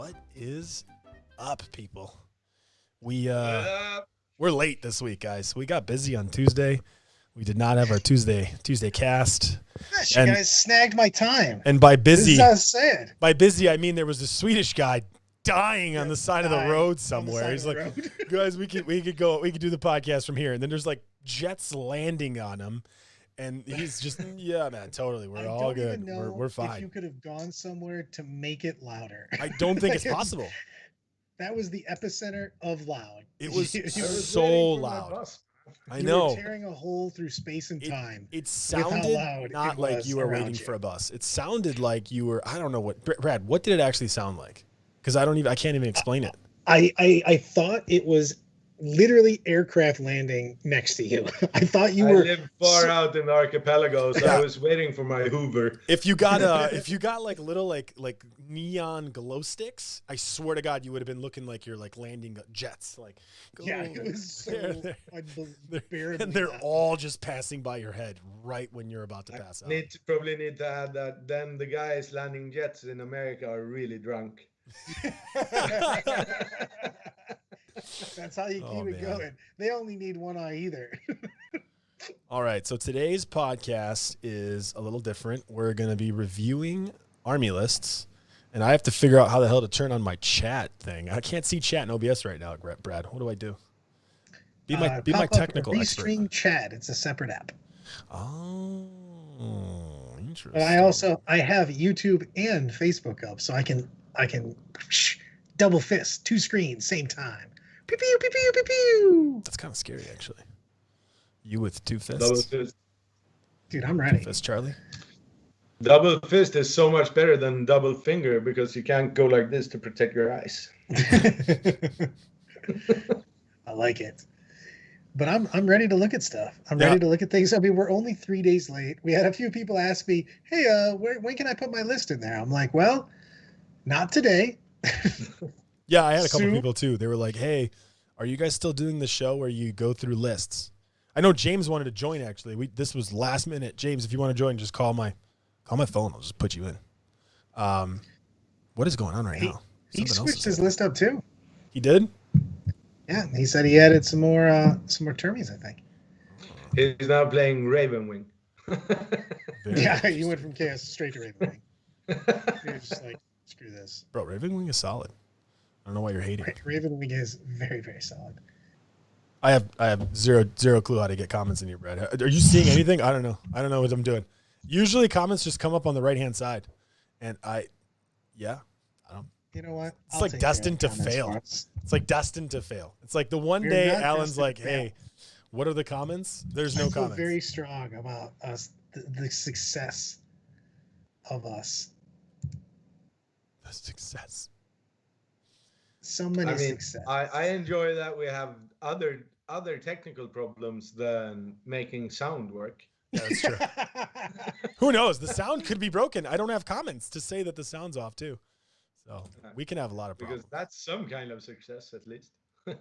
What is up, people? We're late this week, guys. We got busy on Tuesday. We did not have our Tuesday cast. Gosh, you guys snagged my time. And by busy, this is what I was saying. By busy, I mean there was a Swedish guy dying on the side of the road somewhere. He's like, guys, we could do the podcast from here. And then there's like jets landing on him. And he's just, yeah, man, totally. We're all good. We're fine. If you could have gone somewhere to make it louder. I don't think it's possible. That was the epicenter of loud. It was so loud. I know. You were tearing a hole through space and time. It sounded not like you were waiting for a bus. It sounded like you were, I don't know what, Brad, what did it actually sound like? Because I can't even explain it. I thought it was literally aircraft landing next to you. I thought you were. I live far out in the archipelago, so I was waiting for my Hoover. If you got like little like neon glow sticks, I swear to God, you would have been looking like you're like landing jets. Like, yeah, it was so unbearable. And they're all just passing by your head right when you're about to pass out. Probably need to add that then the guys landing jets in America are really drunk. That's how you keep it going. They only need one eye either. All right. So today's podcast is a little different. We're going to be reviewing Army lists, and I have to figure out how the hell to turn on my chat thing. I can't see chat in OBS right now, Brad. What do I do? Be my technical expert. Restream chat. It's a separate app. Oh, interesting. But I have YouTube and Facebook up, so I can double fist 2 screens same time. Pew, pew, pew, pew, pew, pew. That's kind of scary, actually. You with 2 fists? Double fist. Dude, I'm ready. 2 fists, Charlie? Double fist is so much better than double finger because you can't go like this to protect your eyes. I like it. But I'm ready to look at stuff. I'm ready to look at things. I mean, we're only 3 days late. We had a few people ask me, hey, when can I put my list in there? I'm like, well, not today. Yeah, I had a couple people too. They were like, hey, are you guys still doing the show where you go through lists? I know James wanted to join, actually. This was last minute. James, if you want to join, just call my phone. I'll just put you in. What is going on right now? He switched his list up too. He did? Yeah, he said he added some more termies, I think. He's now playing Ravenwing. Yeah, you went from Chaos straight to Ravenwing. You're just like, screw this. Bro, Ravenwing is solid. I don't know why you're hating. Ravenwing is very, very solid. I have zero clue how to get comments in here, Brad. Are you seeing anything? I don't know. I don't know what I'm doing. Usually comments just come up on the right-hand side. And I don't. You know what? It's like destined to fail. It's like destined to fail. It's like the one day Alan's like, hey, what are the comments? There's no comments. I feel very strong about us, the success of us. The success. Success. I enjoy that we have other technical problems than making sound work. Yeah, that's true. Who knows? The sound could be broken. I don't have comments to say that the sound's off too. So we can have a lot of problems. Because that's some kind of success, at least. There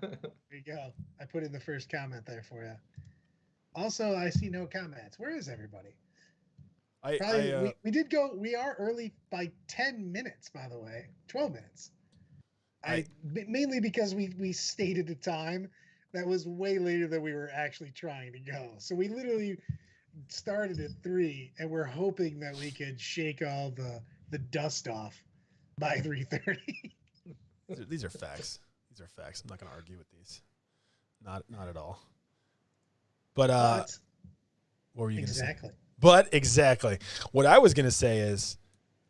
you go. I put in the first comment there for you. Also, I see no comments. Where is everybody? We are early by 10 minutes, by the way. 12 minutes. Mainly because we stated a time that was way later than we were actually trying to go. So we literally started at 3, and we're hoping that we could shake all the dust off by 3:30. These are facts. These are facts. I'm not going to argue with these. Not at all. But what were you going to say? Exactly. But exactly. What I was going to say is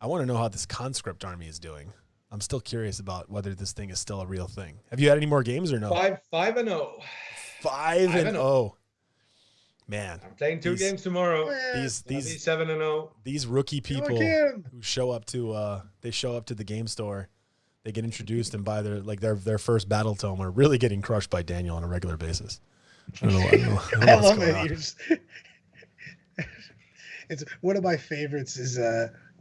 I want to know how this conscript army is doing. I'm still curious about whether this thing is still a real thing. Have you had any more games or no? 5-0. 5-0. Man, I'm playing 2 games tomorrow. These 7-0. These rookie people who show up to the game store, they get introduced and buy their first battle tome are really getting crushed by Daniel on a regular basis. I don't know. I love it. It's one of my favorites. Is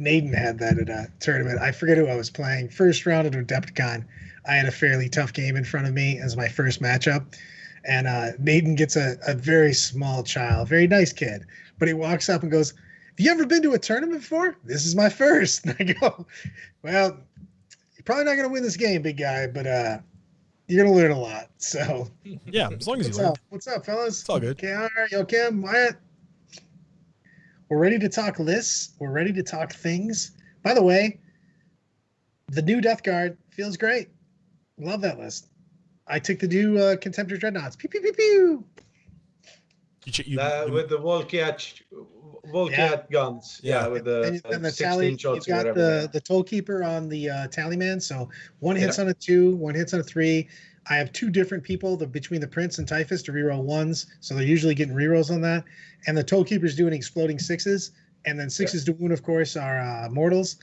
Naden had that at a tournament. I forget who I was playing. First round at Adepticon, I had a fairly tough game in front of me as my first matchup. And Naden gets a very small child, very nice kid. But he walks up and goes, have you ever been to a tournament before? This is my first. And I go, well, probably not gonna win this game, big guy, but you're gonna learn a lot. So Yeah, as long as you what's learn. up? What's up, fellas? It's all good. KR, Joachim, Wyatt. We're ready to talk lists. We're ready to talk things. By the way, the new Death Guard feels great. Love that list. I took the new Contemptor Dreadnoughts. Pew pew pew pew. With the Volcat guns. Yeah. With the, and the 16 tally. shots You've or got whatever. the Toll Keeper on the tally man. So one hits on a 2, one hits on a 3. I have 2 different people between the Prince and Typhus to reroll 1s. So they're usually getting rerolls on that. And the Toll Keeper's doing exploding 6s. And then 6s to wound, of course, are mortals.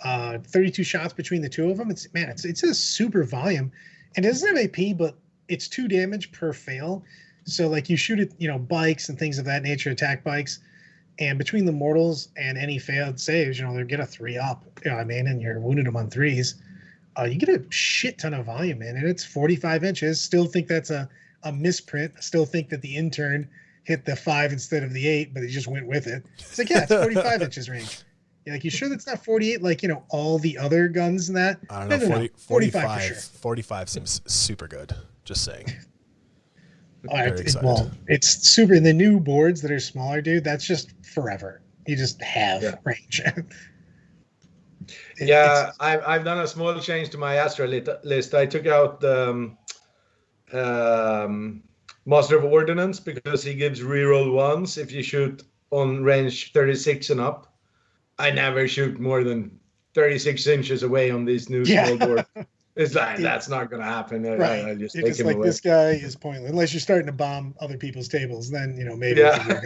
32 shots between the 2 of them. It's a super volume. And it doesn't have AP, but it's 2 damage per fail. So like you shoot at, bikes and things of that nature, attack bikes. And between the mortals and any failed saves, they get a 3 up. You know what I mean? And you're wounded them on 3s. You get a shit ton of volume, man. And it's 45 inches. Still think that's a misprint. Still think that the intern hit the 5 instead of the 8, but he just went with it. It's like, yeah, it's 45 inches range. You're like, you sure that's not 48? Like, all the other guns and that? I don't know. No. 45 for sure. 45 seems super good. Just saying. It's super. And the new boards that are smaller, dude, that's just forever. You just have range. I've done a small change to my Astra list. I took out the Master of Ordnance because he gives reroll 1s if you shoot on range 36 and up. I never shoot more than 36 inches away on these new small boards. It's like, that's not going to happen. Right. I just You're take just him like, away. this guy is pointless. Unless you're starting to bomb other people's tables, then, maybe. Yeah.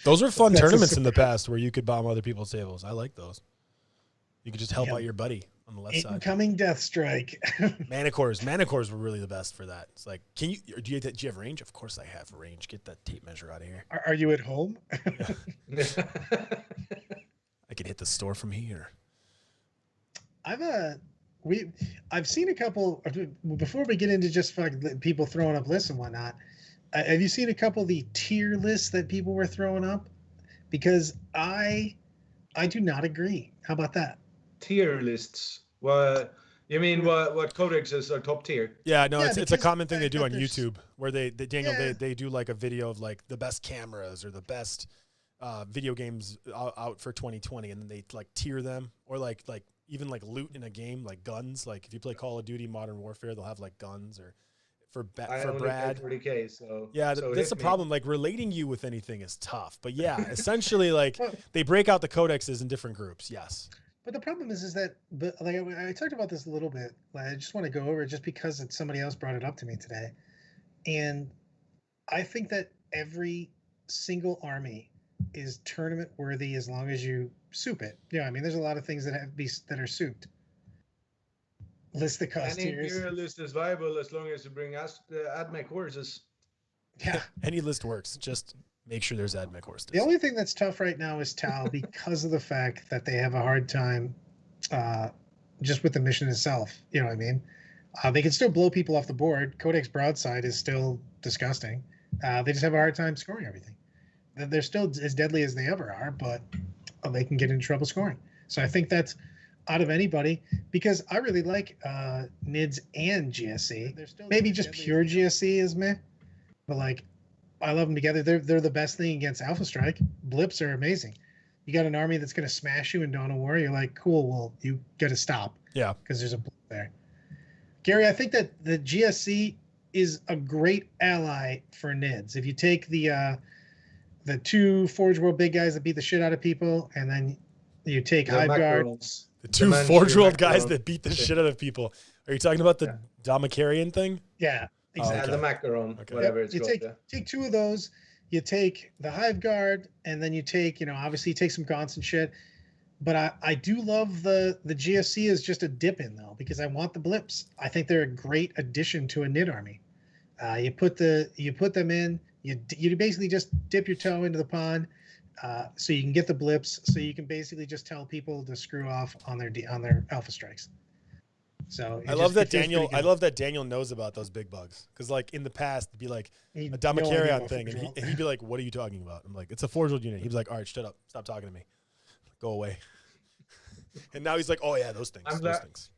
Those were fun tournaments in the past where you could bomb other people's tables. I like those. You could just help out your buddy on the left side. Incoming Death Strike. Manticores were really the best for that. It's like, do you have range? Of course I have range. Get that tape measure out of here. Are you at home? I could hit the store from here. I've seen a couple before we get into just people throwing up lists and whatnot. Have you seen a couple of the tier lists that people were throwing up? Because I do not agree. How about that? Tier lists. Well, you mean what codexes are top tier? Yeah, no, it's a common thing they do on YouTube where they do like a video of like the best cameras or the best video games out for 2020, and then they like tier them, or like even like loot in a game, like guns. Like if you play Call of Duty Modern Warfare, they'll have like guns, or for Brad. 40K, so yeah, that's the problem. Like relating you with anything is tough. But yeah, essentially like they break out the codexes in different groups. Yes. But the problem is that, but like I talked about this a little bit. I just want to go over it just because somebody else brought it up to me today, and I think that every single army is tournament worthy as long as you soup it. I mean, there's a lot of things that are souped. List the cost Any tiers. Imperial list is viable as long as you bring AdMech horses. Yeah, any list works. Just make sure there's AdMech horses. The only thing that's tough right now is Tau because of the fact that they have a hard time just with the mission itself. You know what I mean? They can still blow people off the board. Codex Broadside is still disgusting. They just have a hard time scoring everything. They're still as deadly as they ever are, but they can get into trouble scoring. So I think that's out of anybody, because I really like NIDS and GSC. Maybe just pure GSC is meh, but like I love them together. They're the best thing against Alpha Strike. Blips are amazing. You got an army that's going to smash you in Dawn of War. You're like, cool. Well, you got to stop. Yeah, because there's a blip there. Gary, I think that the GSC is a great ally for NIDS. If you take the 2 Forge World big guys that beat the shit out of people, and then you take Hive Guard. The 2 Forge World guys that beat the shit out of people. Are you talking about the Damakarian thing? Yeah, exactly. The Macaron, whatever it's called. Take 2 of those. You take the Hive Guard, and then you take, obviously you take some Gaunts and shit. But I do love the GSC as just a dip in, though, because I want the blips. I think they're a great addition to a NID army. You put them in. You basically just dip your toe into the pond, so you can get the blips. So you can basically just tell people to screw off on their alpha strikes. So I love that Daniel knows about those big bugs, because like in the past it'd be like a Damakarian thing, and he'd be like, "What are you talking about?" I'm like, "It's a Forge World unit." He'd be like, "All right, shut up, stop talking to me, go away." And now he's like, "Oh yeah, those things."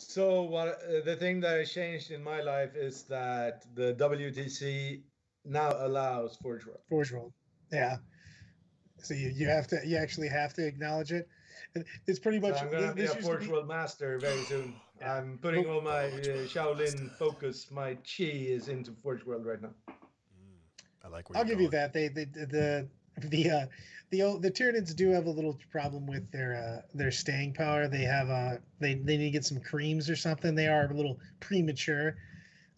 So what the thing that has changed in my life is that the WTC now allows Forge World. Forge World. Yeah. So you actually have to acknowledge it. It's pretty much. So I'm gonna be a used to Forge World master very soon. Yeah. I'm putting all my Shaolin focus, my chi is into Forge World right now. I like where I'll you're give you going. that. The Tyranids do have a little problem with their staying power. They have they need to get some creams or something. They are a little premature,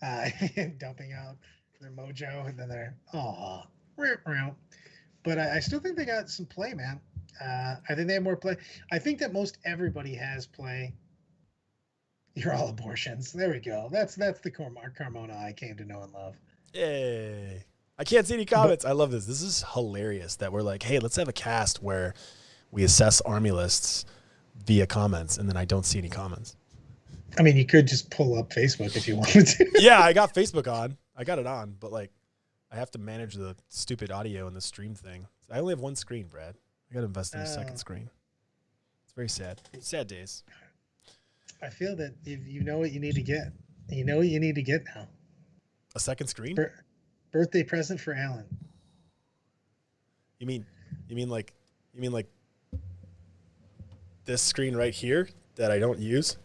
dumping out their mojo, and then they're but I still think they got some play, man. I think they have more play. I think that most everybody has play. You're all abortions. There we go. That's the Carmona I came to know and love. Yay. I can't see any comments. I love this. This is hilarious that we're like, hey, let's have a cast where we assess army lists via comments, and then I don't see any comments. I mean, you could just pull up Facebook if you wanted to. Yeah, I got Facebook on. I got it on, but like I have to manage the stupid audio and the stream thing. I only have one screen, Brad. I got to invest in a second screen. It's very sad. Sad days. I feel that you know what you need to get. You know what you need to get now. A second screen? Birthday present for Alan. You mean like this screen right here that I don't use?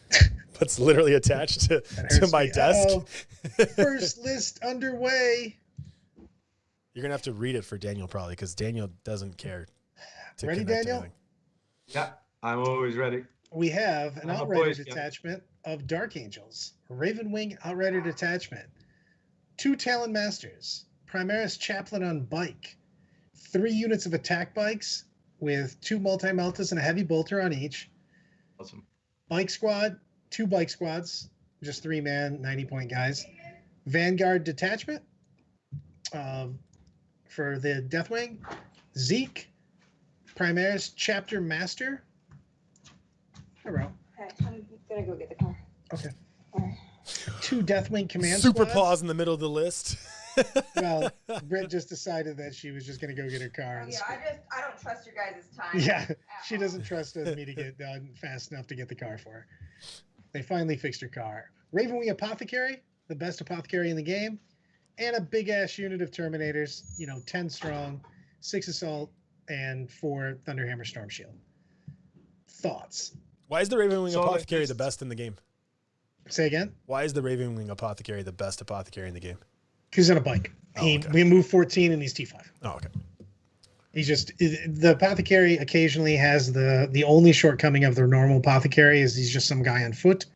But it's literally attached to my desk. First list underway. You're gonna have to read it for Daniel probably because Daniel doesn't care. Ready, Daniel? Anything. Yeah, I'm always ready. We have an Outrider detachment of Dark Angels, Ravenwing Outrider detachment, 2 Talon Masters, Primaris Chaplain on bike, 3 units of attack bikes with 2 multi-meltas and a heavy bolter on each. Awesome. Bike squad, 2 bike squads, just 3-man, 90-point guys. Vanguard detachment for the Deathwing, Zeke, Primaris Chapter Master. Okay, I'm gonna go get the car. Okay. All right. 2 Deathwing command Super squads. pause in the middle of the list. Well, Britt just decided that she was just going to go get her car. Oh, yeah, I don't trust your guys' time. Yeah, she doesn't trust me to get done fast enough to get the car for her. They finally fixed her car. Ravenwing Apothecary, the best apothecary in the game, and a big-ass unit of Terminators, 10 strong, 6 assault, and 4 Thunderhammer Storm Shield. Thoughts? Why is the Ravenwing Apothecary the best in the game? Say again? Why is the Ravenwing Apothecary the best apothecary in the game? He's on a bike. Okay. We moved 14 and he's T5. Oh, okay. He's just the apothecary occasionally has the only shortcoming of the normal apothecary is he's just some guy on foot.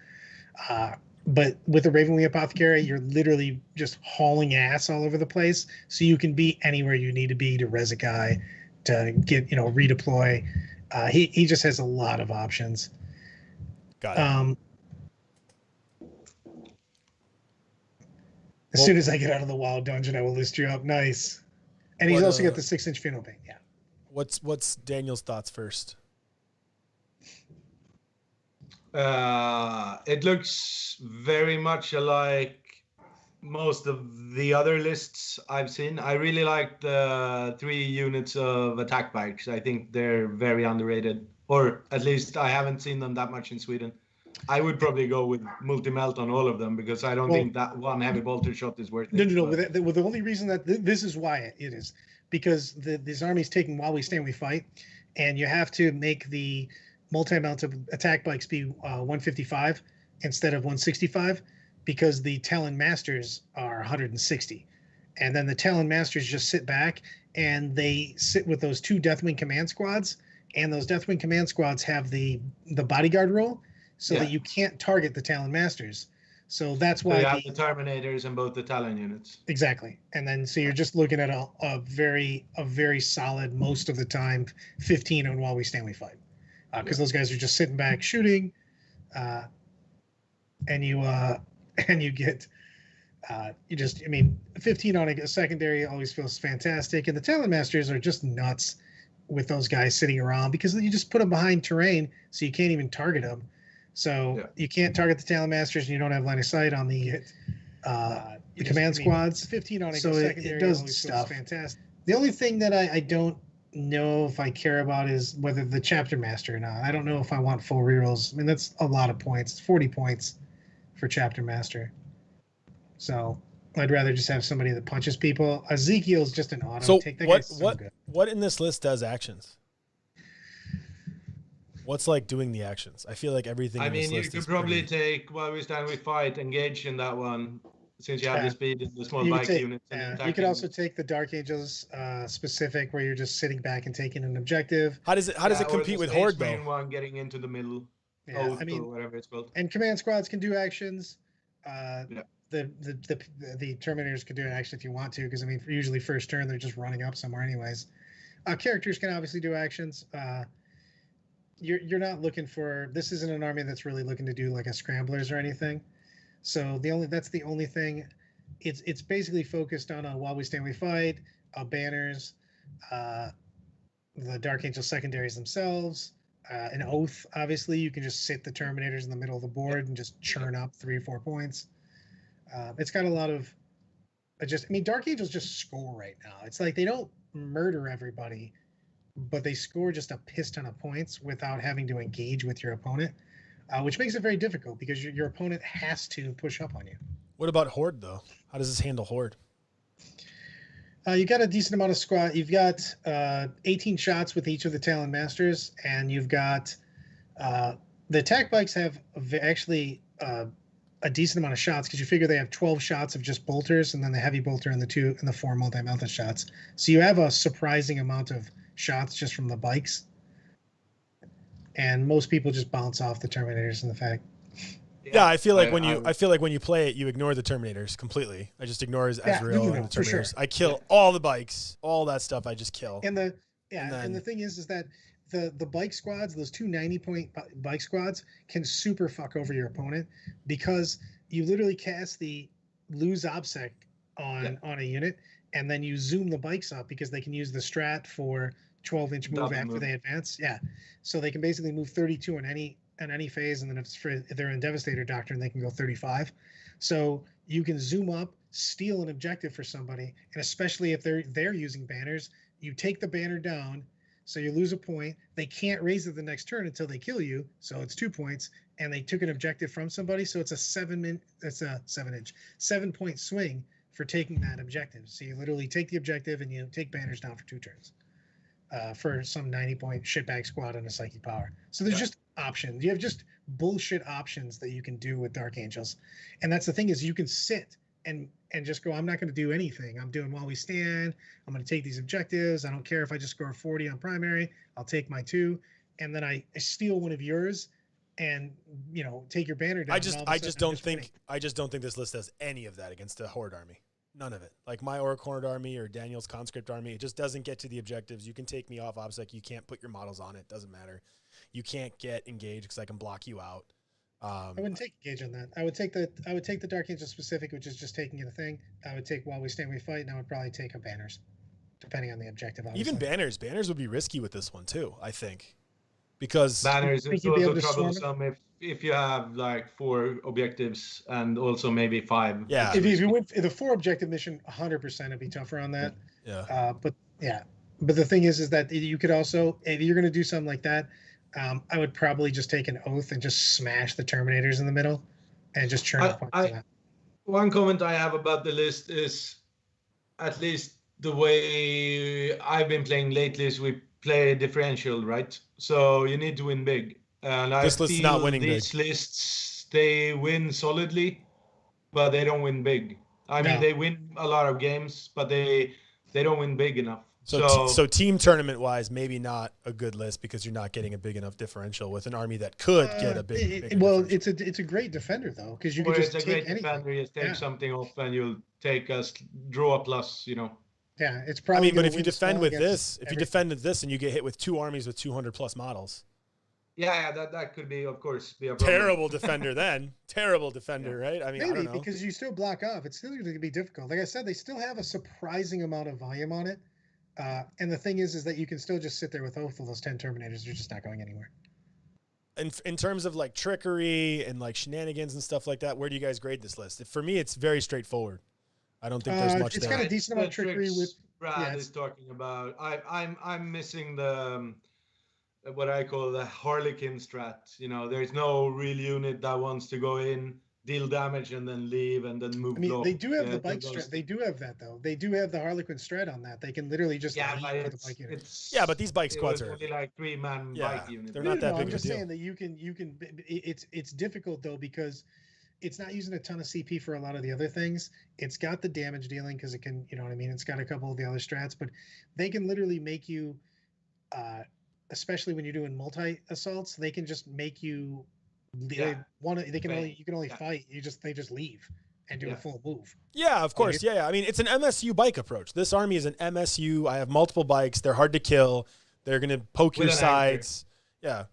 But with the Ravenwing Apothecary, you're literally just hauling ass all over the place. So you can be anywhere you need to be to res a guy, to get, redeploy. He just has a lot of options. Got it. As soon as I get out of the wild dungeon, I will list you up. Nice. And he's also got the 6-inch funnel paint. Yeah. What's Daniel's thoughts first? It looks very much alike most of the other lists I've seen. I really like the 3 units of attack bikes. I think they're very underrated, or at least I haven't seen them that much in Sweden. I would probably go with multi-melt on all of them because I don't think that one heavy bolter shot is worth it. No. The only reason that this is why it is because this army's taking While We Stand We Fight, and you have to make the multi-melt attack bikes be 155 instead of 165 because the Talon Masters are 160. And then the Talon Masters just sit back and they sit with those 2 Deathwing command squads, and those Deathwing command squads have the bodyguard rule. So that you can't target the Talon Masters. So that's why you have the Terminators and both the Talon units. Exactly. And then so you're just looking at a very solid, most of the time, 15 on While We Stand We Fight. Because those guys are just sitting back shooting, and you get 15 on a secondary always feels fantastic. And the Talon Masters are just nuts with those guys sitting around because you just put them behind terrain so you can't even target them. So you can't target the Talon Masters and you don't have line of sight on the command squads. 15 on a secondary. It does stuff. Fantastic. The only thing that I don't know if I care about is whether the chapter master or not. I don't know if I want full rerolls. I mean, that's a lot of points. It's 40 points for chapter master. So I'd rather just have somebody that punches people. Ezekiel's just an auto. So Take that guy's so good. what in this list does actions? What's like doing the actions? I feel like everything. I in this mean, you list could is probably pretty... take while we stand, we fight, engage in that one, since you have the speed in the small You could bike take- units. And You could also take the Dark Angels specific, where you're just sitting back and taking an objective. How does it compete with Horde though? One getting into the middle, Yeah, or whatever it's called. And command squads can do actions. Yeah. The Terminators can do an action if you want to, because I mean, usually first turn they're just running up somewhere anyways. Characters can obviously do actions. You're not looking for, this isn't an army that's really looking to do like a scramblers or anything. So that's the only thing. It's basically focused on while we stand we fight, banners, the Dark Angel secondaries themselves, an oath. Obviously, you can just sit the Terminators in the middle of the board and just churn up 3 or 4 points. It's got a lot of Dark Angels just score right now. It's like they don't murder everybody, but they score just a piss ton of points without having to engage with your opponent, which makes it very difficult because your opponent has to push up on you. What about Horde though? How does this handle Horde? You got a decent amount of squad. You've got 18 shots with each of the Talon Masters, and you've got the attack bikes have actually a decent amount of shots, because you figure they have 12 shots of just bolters, and then the heavy bolter and the 4 multi-melted shots. So you have a surprising amount of shots just from the bikes, and most people just bounce off the Terminators in the fact. Yeah, I feel like when you play it, you ignore the Terminators completely. I just ignore Ezreal and the Terminators. Sure. I kill all the bikes, all that stuff. I just kill. And the thing is that the bike squads, those 2 90-point bike squads, can super fuck over your opponent, because you literally cast the lose obsec on a unit, and then you zoom the bikes up because they can use the strat for 12-inch move after they advance. Yeah, so they can basically move 32 in any phase, and then if they're in Devastator Doctrine, they can go 35. So you can zoom up, steal an objective for somebody, and especially if they're using banners, you take the banner down, so you lose a point. They can't raise it the next turn until they kill you, so it's 2 points, and they took an objective from somebody, so it's a 7-point swing for taking that objective. So you literally take the objective and you take banners down for 2 turns. For some 90-point shitbag squad and a psychic power. So there's just options. You have just bullshit options that you can do with Dark Angels. And that's the thing, is you can sit and just go, I'm not going to do anything. I'm doing while we stand. I'm going to take these objectives. I don't care if I just score 40 on primary. I'll take my 2. And then I steal one of yours and, take your banner down. I just don't think this list does any of that against a Horde army. None of it. Like my Orc Horde army or Daniel's Conscript army, it just doesn't get to the objectives. You can take me off OBSEC. You can't put your models on it. Doesn't matter. You can't get engaged because I can block you out. I wouldn't take engage on that. I would take the Dark Angel specific, which is just taking it a thing. I would take while we stand we fight, and I would probably take a banners, depending on the objective. Obviously. Even banners would be risky with this one too, I think, because banners is also troublesome if you have like 4 objectives and also maybe 5. Yeah. If you went the 4 objective mission, 100% it'd be tougher on that. Yeah. But the thing is that you could also, if you're going to do something like that, I would probably just take an oath and just smash the Terminators in the middle and just churn up. One comment I have about the list is, at least the way I've been playing lately, is we play differential, right? So you need to win big. And this list's not winning these big. Lists, they win solidly, but they don't win big. I mean, they win a lot of games, but they don't win big enough. So team tournament wise, maybe not a good list, because you're not getting a big enough differential with an army that could get a big. Well, it's a great defender though, because you can just take anything. Defender, you take something off and you'll take a draw a plus. Yeah, it's probably. But if you defend with this, and you get hit with 2 armies with 200 plus models. Yeah, that could be, of course, be a problem. Terrible defender then. Terrible defender, right? I mean, maybe, I don't know. because you still block off. It's still going to be difficult. Like I said, they still have a surprising amount of volume on it. And the thing is that you can still just sit there with both of those 10 Terminators. They're just not going anywhere. And in terms of like trickery and like shenanigans and stuff like that, where do you guys grade this list? For me, it's very straightforward. I don't think there's much. It's got a decent amount of trickery with Brad is talking about. I'm missing the what I call the Harlequin strat. You know, there's no real unit that wants to go in, deal damage, and then leave, and then move. I mean, block. they do have the bike strat. They do have that though. They do have the Harlequin strat on that. They can literally just leave with the bike unit. But these bike squads are only like 3-man bike unit. They're not that big I'm just a deal. saying that you can. It's difficult though because it's not using a ton of CP for a lot of the other things. It's got the damage dealing because it can, you know what I mean. It's got a couple of the other strats, but they can literally make you, especially when you're doing multi assaults, they can just make you. You can only fight. They just leave and do a full move. Yeah, of course. Yeah. I mean, it's an MSU bike approach. This army is an MSU. I have multiple bikes. They're hard to kill. They're gonna poke your sides. Anchor.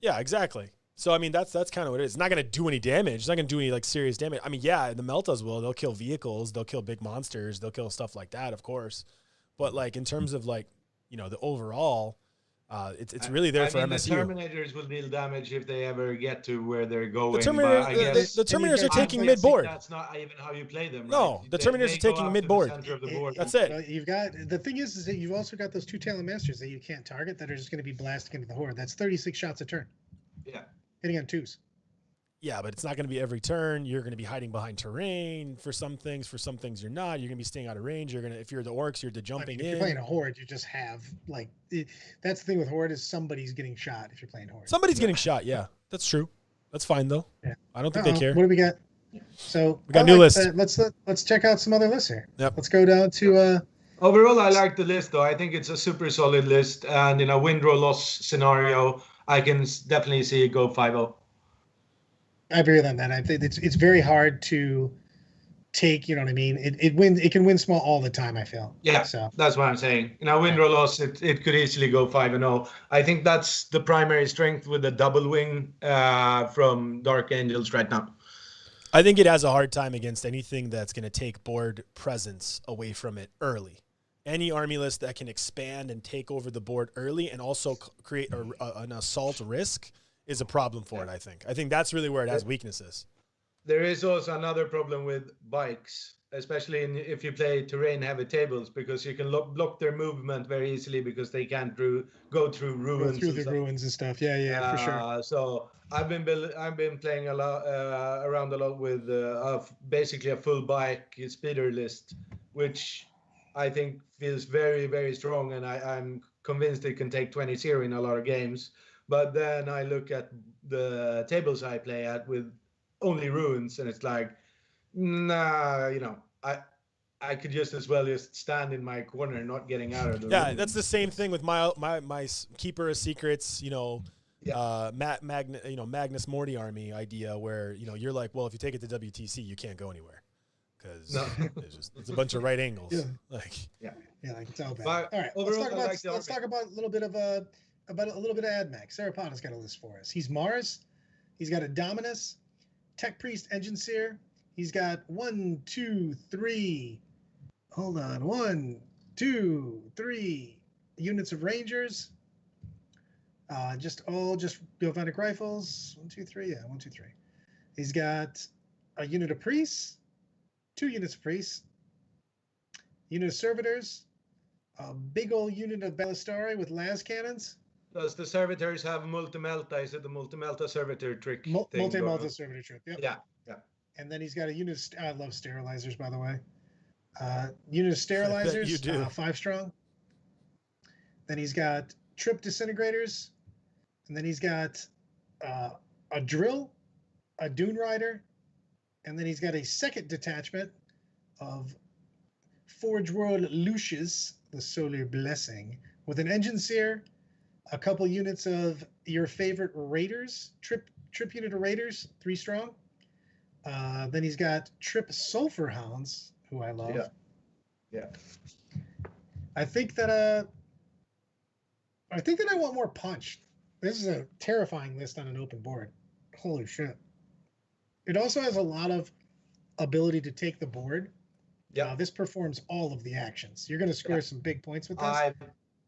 Yeah, exactly. So I mean, that's kind of what it is. It's not gonna do any damage. It's not gonna do any like serious damage. I mean, yeah, the Meltas will. They'll kill vehicles. They'll kill big monsters. They'll kill stuff like that, of course. But like in terms of like, you know, the overall. It's really there for MSU. The Terminators will deal damage if they ever get to where they're going. The Terminators are taking mid-board. That's not even how you play them. No, right? the Terminators are taking mid-board. That's it. You've got the thing is that you've also got those 2 Talon Masters that you can't target that are just going to be blasting into the horde. That's 36 shots a turn. Yeah, hitting on 2s. Yeah, but it's not going to be every turn. You're going to be hiding behind terrain for some things. For some things, you're not. You're going to be staying out of range. You're going to, if you're the orcs, you're jumping in. If you're playing a horde, you just have like that's the thing with horde is somebody's getting shot if you're playing horde. Somebody's getting shot. Yeah, that's true. That's fine though. Yeah. I don't think they care. What do we got? So we got a new list. Let's check out some other lists here. Yep. Let's go down to. Overall, I like the list though. I think it's a super solid list, and in a win-draw loss scenario, I can definitely see it go 5-0. I agree with that. I think it's very hard to take. You know what I mean? It can win small all the time. I feel. Yeah. So that's what I'm saying. In a win-draw loss, it could easily go 5-0. I think that's the primary strength with the double wing from Dark Angels right now. I think it has a hard time against anything that's going to take board presence away from it early. Any army list that can expand and take over the board early and also create an assault risk is a problem for it, I think. I think that's really where it has weaknesses. There is also another problem with bikes, especially if you play terrain-heavy tables, because you can block their movement very easily because they can't go through ruins. Go through the ruins and stuff. Yeah, for sure. So I've been playing around a lot with basically a full bike speeder list, which I think feels very, very strong, and I'm convinced it can take 20-0 in a lot of games. But then I look at the tables I play at with only ruins, and it's like, nah, you know, I could just as well just stand in my corner, not getting out of the ruins. That's the same thing with my Keeper of Secrets, you know, Magnus Morty army idea, where you know you're like, well, if you take it to WTC, you can't go anywhere because it's a bunch of right angles. Yeah. Like it's all bad. All right, let's talk about a little bit of AdMech. Sarapana's got a list for us. He's Mars. He's got a Dominus, Tech Priest, Engine Seer. He's got 1, 2, 3. Hold on. 1, 2, 3 units of Rangers. Just Galvanic Rifles. 1, 2, 3. Yeah, 1, 2, 3. He's got a unit of Priests, 2 units of Priests, unit of Servitors, a big old unit of Ballistari with las cannons. Does the servitors have multi-melta? Is it the multi-melta servitor trick? Multi-melta servitor trick. Yep. Yeah. And then he's got a unit. I love sterilizers, by the way. Unit of sterilizers. You do. 5 strong. Then he's got trip disintegrators, and then he's got a drill, a dune rider, and then he's got a second detachment of Forge World Lucius, the Solar Blessing, with an engine seer, a couple units of your favorite raiders, trip unit of raiders, 3 strong. Then he's got trip sulfur hounds, who I love. Yeah. I think that I want more punch. This is a terrifying list on an open board. Holy shit. It also has a lot of ability to take the board. Yeah. This performs all of the actions. You're going to score some big points with this.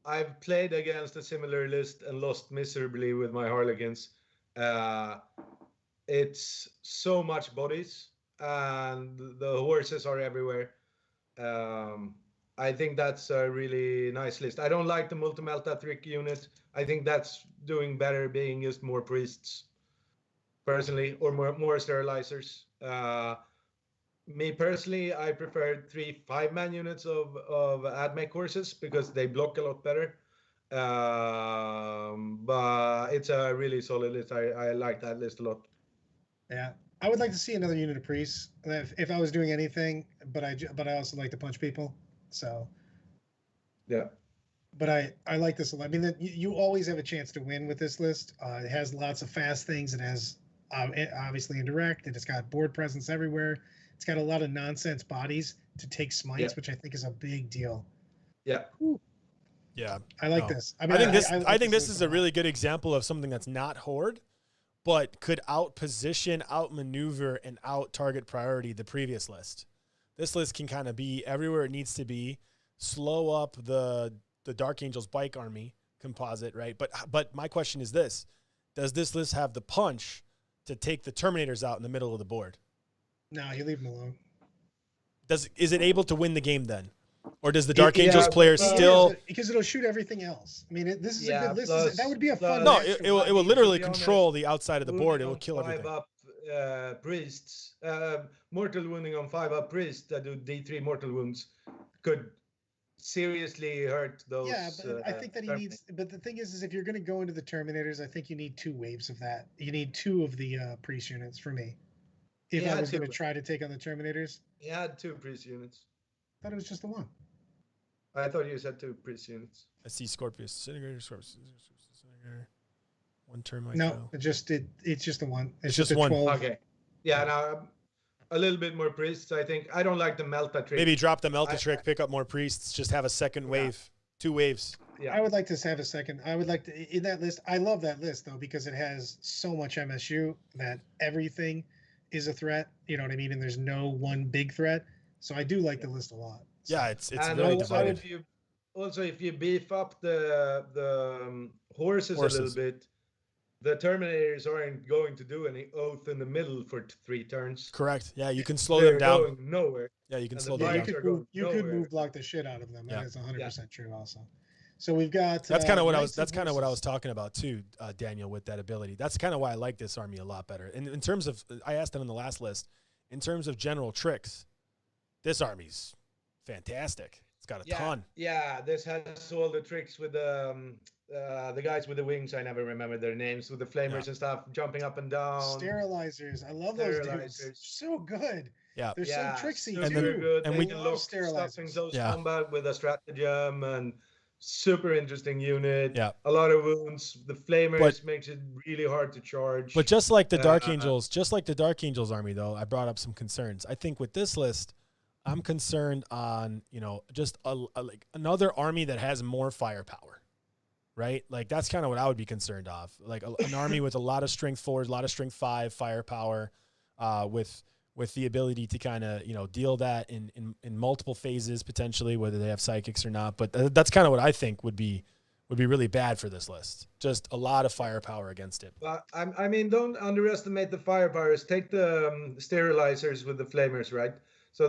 I've played against a similar list and lost miserably with my Harlequins. It's so much bodies, and the horses are everywhere. I think that's a really nice list. I don't like the Multimelta trick unit. I think that's doing better being just more priests, personally, or more sterilizers. Me personally, I prefer 3 5-man units of AdMech horses because they block a lot better. But it's a really solid list. I like that list a lot. Yeah, I would like to see another unit of priests if I was doing anything, but I also like to punch people. So Yeah. but I like this a lot. I mean, you always have a chance to win with this list. It has lots of fast things. It has obviously indirect, and it's got board presence everywhere. It's got a lot of nonsense bodies to take smites, which I think is a big deal. Yeah. Yeah. I like this. I mean, I think this is a really good example of something that's not horde, but could outposition, outmaneuver, and out target priority the previous list. This list can kind of be everywhere it needs to be, slow up the Dark Angels bike army composite, right? But my question is this: does this list have the punch to take the Terminators out in the middle of the board? No, you leave them alone. Is it able to win the game then, or does the Dark Angels players still? Because it'll shoot everything else. I mean, this is a good list. Plus, that would be a fun. No, it will literally control the outside of the board. It will kill everything. 5-up priests, mortal wounding on 5-up priests that do D3 mortal wounds could seriously hurt those. Yeah, but I think that he needs. But the thing is if you're going to go into the Terminators, I think you need 2 waves of that. You need 2 of the priest units for me. If I was going to try to take on the Terminators, he had 2 priest units. I thought it was just the one. I thought you said 2 priest units. I see Scorpius, Disintegrator, Scorpius, Disintegrator. 1 termite. No, it's just the one. It's just one. 12. Okay. Yeah, now a little bit more priests. I think I don't like the Melta trick. Maybe drop the Melta trick, pick up more priests, just have a second wave, 2 waves. Yeah. I would like to have a second. I would like to in that list. I love that list though because it has so much MSU that everything is a threat. You know what I mean? And there's no one big threat. So I do like the list a lot. So. Yeah, it's and really also divided. If you beef up the horses a little bit, the Terminators aren't going to do any oath in the middle for 3 turns. Correct. Yeah, you can slow them down. Going nowhere. Yeah, you can And slow the them bikes down. are going You could nowhere. move block the shit out of them. Yeah. That is 100% true. Also, so we've got. That's kind of what I was. Knights That's and kind of what I was Horses. talking about too, Daniel, with that ability. That's kind of why I like this army a lot better. And in terms of, I asked them on the last list, in terms of general tricks, this army's fantastic. It's got a ton. Yeah, this has all the tricks with the guys with the wings. I never remember their names, with the flamers and stuff, jumping up and down. Sterilizers. I love those dudes. So good. Yeah. They're so tricksy super too. good. And They we can love lock sterilizers. stuffing those Yeah. combat with a stratagem and super interesting unit. Yeah. A lot of wounds. The flamers makes it really hard to charge. But just like the Dark Angels, army, though, I brought up some concerns. I think with this list, I'm concerned on, just like another army that has more firepower, right? Like that's kind of what I would be concerned of. Like an army with a lot of strength 4, a lot of strength 5 firepower, with the ability to kind of, deal that in multiple phases potentially, whether they have psychics or not. But that's kind of what I think would be really bad for this list. Just a lot of firepower against it. But I mean, don't underestimate the firepowers. Take the sterilizers with the flamers, right? So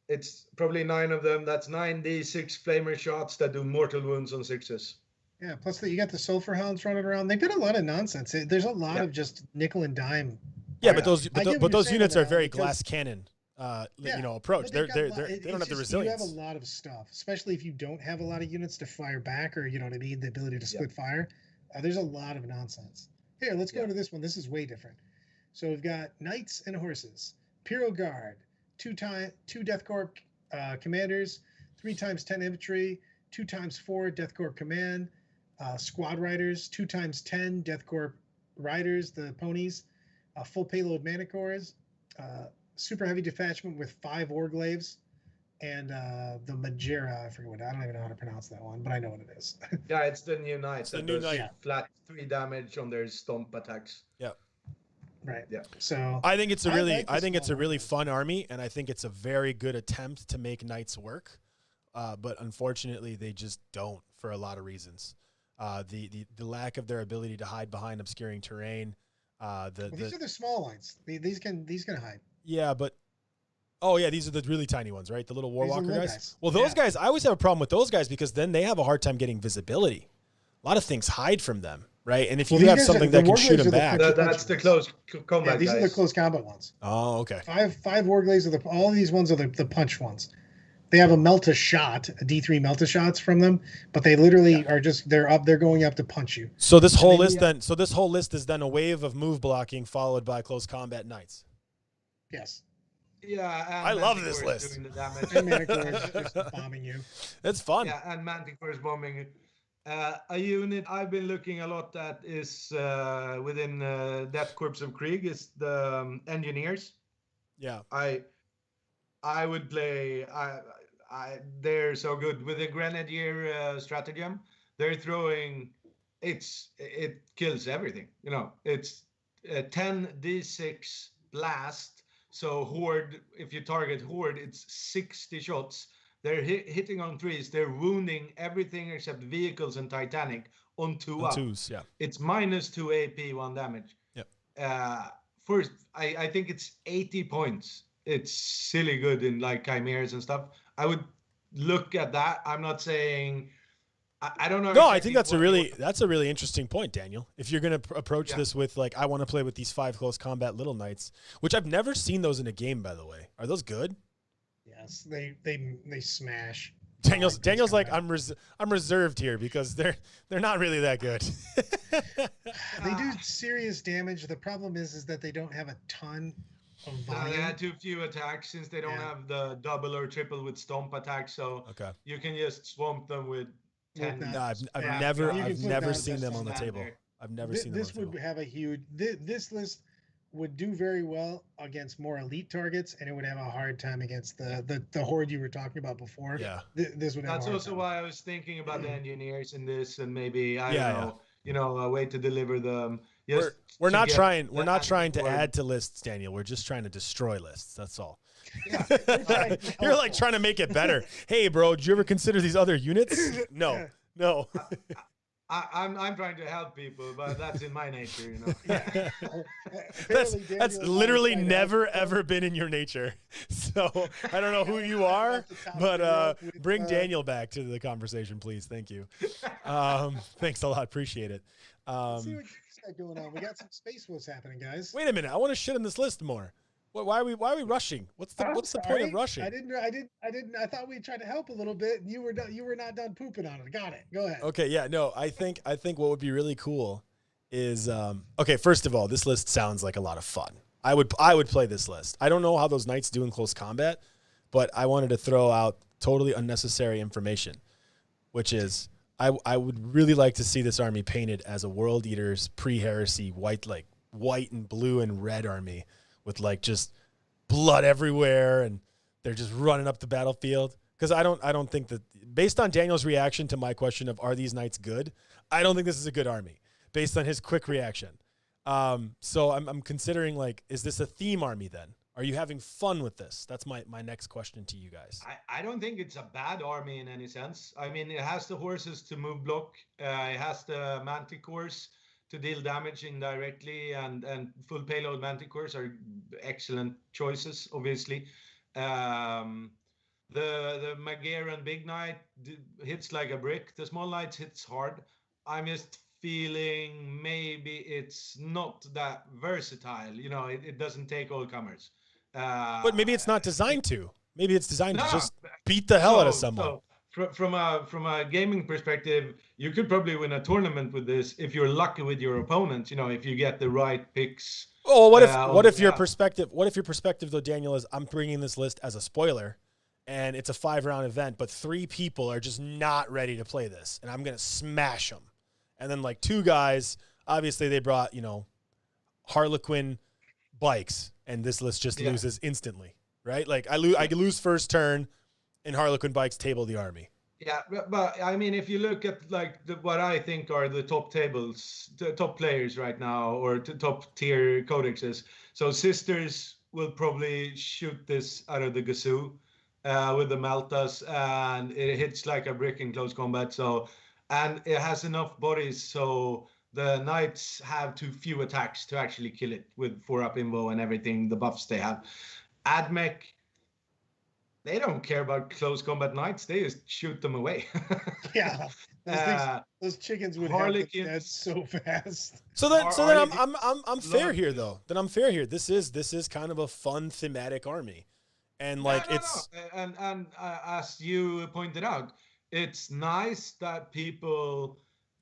it's probably 9 of them. That's 9d6 flamer shots that do mortal wounds on 6s. Yeah. Plus, you got the sulfur hounds running around. They've got a lot of nonsense. There's a lot of just nickel and dime. Yeah, but those units are very because- glass cannon, approach. But They they've got don't have the You resilience. have a lot of stuff, especially if you don't have a lot of units to fire back, or you know what I mean, the ability to split fire. There's a lot of nonsense. Here, let's go to this one. This is way different. So we've got knights and horses, Piro Guard, 2 Death Corps commanders, 3 times 10 infantry, 2 times 4 Death Corps command, squad riders, 2 times 10 Death Corps riders, the ponies, full payload manicores, super heavy detachment with 5 Orglaves, and the Majera. I don't even know how to pronounce that one, but I know what it is. Yeah, it's the new knight. It's the new knight. Flat 3 damage on their stomp attacks. Yeah. Right. Yeah. So I think it's a like really fun army, and I think it's a very good attempt to make knights work. But unfortunately, they just don't for a lot of reasons. The lack of their ability to hide behind obscuring terrain. these are the small lines. These can hide. Yeah, but Oh yeah, these are the really tiny ones, right? The little These are Warwalker little guys. Well, those guys, I always have a problem with those guys because then they have a hard time getting visibility. A lot of things hide from them, right? And if you have something that can shoot them back, that's the close combat. These guys. are the close combat ones. Oh, okay. Five Warglaives are all of these ones are the punch ones. They have a Melta shot, a D3 Melta shots from them, but they literally are just they're going up to punch you. So this whole list is then a wave of move blocking followed by close combat knights. Yes. Yeah, and I love this list. doing the damage. And Manticore is just bombing you. It's fun. Yeah, and Manticore is bombing you. A unit I've been looking a lot at is within Death Corps of Krieg is the engineers. Yeah. I would play. They're so good with the Grenadier stratagem. They're throwing. It kills everything. You know, it's 10d6 blast. So Horde, if you target Horde, it's 60 shots. They're hitting on 3s. They're wounding everything except vehicles and Titanic on 2 up. 2s, yeah. It's -2 AP, 1 damage. Yep. First, I think it's 80 points. It's silly good in like chimeras and stuff. I would look at that. I'm not saying I don't know. No, I think that's a really interesting point, Daniel. If you're going to approach this with like, I want to play with these 5 close combat little knights, which I've never seen those in a game, by the way. Are those good? Yes, they smash. Daniel's like, I'm reserved here because they're not really that good. They do serious damage. The problem is that they don't have a ton of volume. They had too few attacks since they don't have the double or triple with stomp attacks. So you can just swamp them with 10. No, I've never seen them on the table. I've never seen them. This would have a huge. This list would do very well against more elite targets, and it would have a hard time against the horde you were talking about before. Yeah, this would. That's also why I was thinking about the engineers in this, and maybe I don't know, you know, a way to deliver them. We're not trying to add to lists, Daniel. We're just trying to destroy lists. That's all. Yeah. You're like trying to make it better. Hey, bro, did you ever consider these other units? No. I'm trying to help people, but that's in my nature, you know. That's literally never ever been in your nature. So I don't know who you are, but bring Daniel back to the conversation, please. Thank you. Thanks a lot. Appreciate it. Let's see what you got going on. We got some Space Wars happening, guys. Wait a minute. I want to shit on this list more. Why are we rushing? What's the point of rushing? I didn't. I thought we tried to help a little bit, and you were not done pooping on it. Got it. Go ahead. Okay. Yeah. No. I think what would be really cool is okay. First of all, this list sounds like a lot of fun. I would play this list. I don't know how those knights do in close combat, but I wanted to throw out totally unnecessary information, which is I would really like to see this army painted as a World Eaters pre-heresy white and blue and red army. With like just blood everywhere, and they're just running up the battlefield. Because I don't think that, based on Daniel's reaction to my question of are these knights good, I don't think this is a good army based on his quick reaction. So I'm considering like, is this a theme army then? Are you having fun with this? That's my next question to you guys. I don't think it's a bad army in any sense. I mean, it has the horses to move block. It has the manticores to deal damage indirectly, and full payload manticores are excellent choices, obviously. The Magaran Big Knight hits like a brick. The small knights hits hard. I'm just feeling maybe it's not that versatile. You know, it doesn't take all comers. But maybe it's not designed to. Maybe it's designed to just beat the hell out of someone. From a gaming perspective, you could probably win a tournament with this if you're lucky with your opponents. You know, if you get the right picks. Oh, what if your perspective? What if your perspective though, Daniel, is I'm bringing this list as a spoiler, and it's a 5-round event, but 3 people are just not ready to play this, and I'm gonna smash them, and then like 2 guys, obviously they brought Harlequin bikes, and this list just loses instantly, right? Like I lose first turn. And Harlequin bikes table the army. Yeah, but I mean, if you look at like what I think are the top tables, the top players right now, or top tier codexes. So Sisters will probably shoot this out of the gazoo with the Maltas, and it hits like a brick in close combat. So, and it has enough bodies, so the Knights have too few attacks to actually kill it with 4-up invo and everything, the buffs they have. Admech They don't care about close combat knights. They just shoot them away. Yeah, those chickens would have them dead Harlequins. so fast. So then Harlequins I'm fair love here this. though. Then I'm fair here. This is kind of a fun thematic army, and like No. it's And as you pointed out, it's nice that people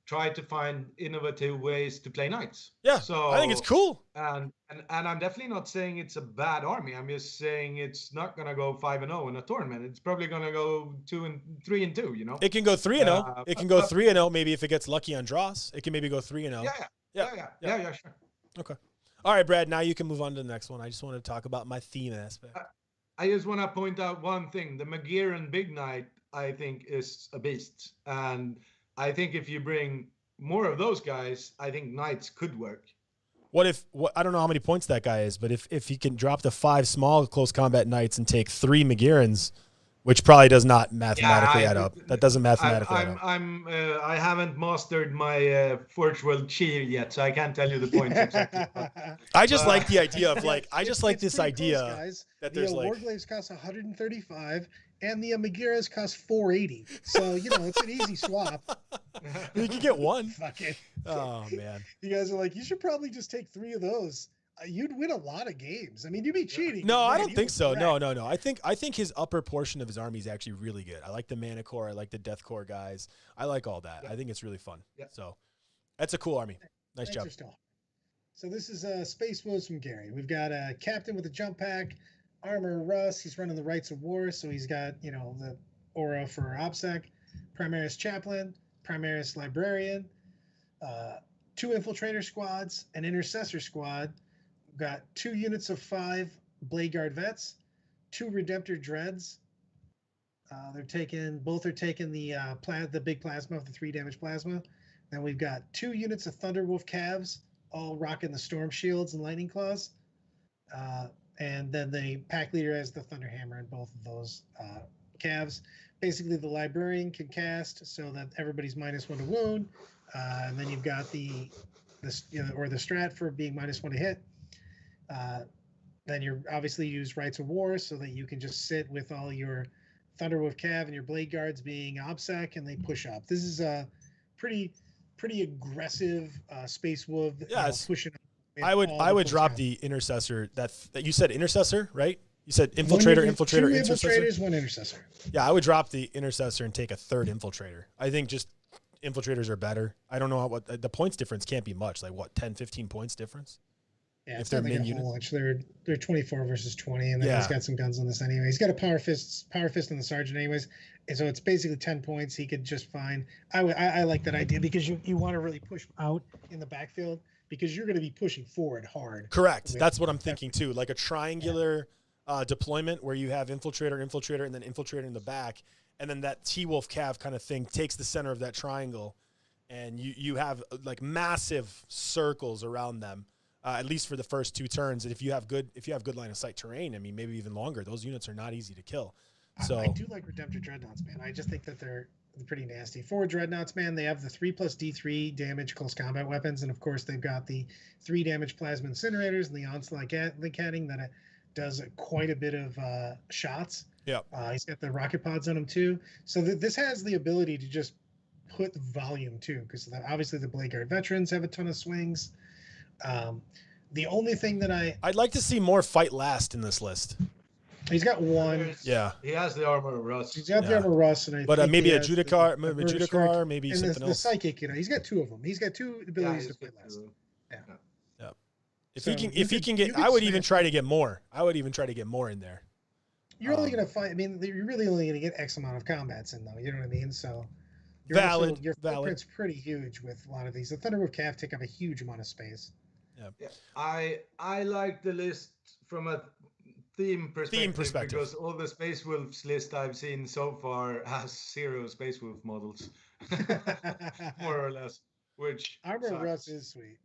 try to find innovative ways to play knights. yeah. So I think it's cool. And I'm definitely not saying it's a bad army. I'm just saying it's not gonna go 5-0 in a tournament. It's probably gonna go 3-2. You know. It can go 3-0. It can go but- 3-0. Maybe if it gets lucky on draws, it can maybe go 3-0. Yeah, sure. Okay. All right, Brad. Now you can move on to the next one. I just want to talk about my theme aspect. I just want to point out one thing. The Magiran Big Knight, I think, is a beast. And I think if you bring more of those guys, I think Knights could work. What I don't know how many points that guy is, but if he can drop to 5 small close combat knights and take 3 Magirans, which probably does not mathematically add up. That doesn't mathematically add up. I haven't mastered my Forge World Chi yet, so I can't tell you the points exactly. I just like the idea of like I just It's like this pretty idea close, guys. that The there's like Warglaves cost 135, and the Magiras cost 480. So it's an easy swap. you can get one. Fuck it. Oh man. You guys are like, you should probably just take 3 of those. You'd win a lot of games. I mean, you'd be cheating. No, I Man, don't you think would so. crack. No. I think his upper portion of his army is actually really good. I like the Mana Core. I like the Death Core guys. I like all that. Yeah. I think it's really fun. Yeah. So that's a cool army. Nice Thanks job. for stalling. So this is Space Wolves from Gary. We've got a captain with a jump pack, Armor Russ. He's running the Rites of War, so he's got the aura for OBSEC, Primaris Chaplain, Primaris Librarian, 2 Infiltrator squads, an Intercessor squad. We've got 2 units of 5 Blade Guard Vets, 2 Redemptor Dreads. Both are taking the big plasma of the 3 damage plasma. Then we've got 2 units of Thunderwolf Calves, all rocking the Storm Shields and Lightning Claws. And then the pack leader has the Thunder Hammer in both of those calves. Basically, the Librarian can cast so that everybody's -1 to wound. And then you've got the Strat for being -1 to hit. Then you're obviously use Rites of War so that you can just sit with all your Thunderwolf Cav and your Blade Guards being OBSEC, and they push up. This is a pretty aggressive Space Wolf. Yes. Pushing up with I all would the drop push the Intercessor that you said Intercessor, right? You said down. Infiltrator, Two Intercessor. Infiltrators, 1 Intercessor. Yeah, I would drop the Intercessor and take a 3rd Infiltrator. I think just Infiltrators are better. I don't know what the points difference can't be much. Like what, 10, 15 points difference? Yeah, If it's they're not like min a whole units. bunch. They're 24 versus 20, and then Yeah. he's got some guns on this anyway. He's got a power fist in the sergeant anyways, and so it's basically 10 points. He could just find. I like that idea because you want to really push out in the backfield because you're going to be pushing forward hard. Correct. with- That's what I'm thinking too. Like a triangular deployment where you have Infiltrator, and then Infiltrator in the back, and then that T-Wolf Cav kind of thing takes the center of that triangle, and you have like massive circles around them. At least for the first 2 turns, and if you have good line of sight terrain, I mean maybe even longer. Those units are not easy to kill. So I do like Redemptor Dreadnoughts, man. I just think that they're pretty nasty. 4 Dreadnoughts, man. They have the 3+ D3 damage close combat weapons, and of course they've got the 3 damage plasma incinerators and the onslaught Gatling that does quite a bit of shots. yeah, He's got the rocket pods on him too. So this has the ability to just put volume too, because obviously the Blade Guard veterans have a ton of swings. The only thing that I'd like to see more fight last in this list. he's got 1. Yeah, He has the Armor of Rust. He's got the Yeah. Armor Rust, and but think maybe he a has Judicar, the Murder Strike, Judicar, maybe and something the else. psychic. He's got 2 of them. He's got 2 abilities to he's play got last. to- If So he can, you if he could- can you get, could I would even smash try to get more. I would even try to get more in there. You're only Um, gonna fight. I mean, you're really only gonna get X amount of combats in though. You know what I mean? So Valid, your valid. footprint's pretty huge with a lot of these. The Thunderwolf Calf take up a huge amount of space. Yeah. I like the list from a theme perspective, because all the Space Wolves list I've seen so far has 0 Space Wolf models, more or less. Which Armor sucks. Russ is sweet.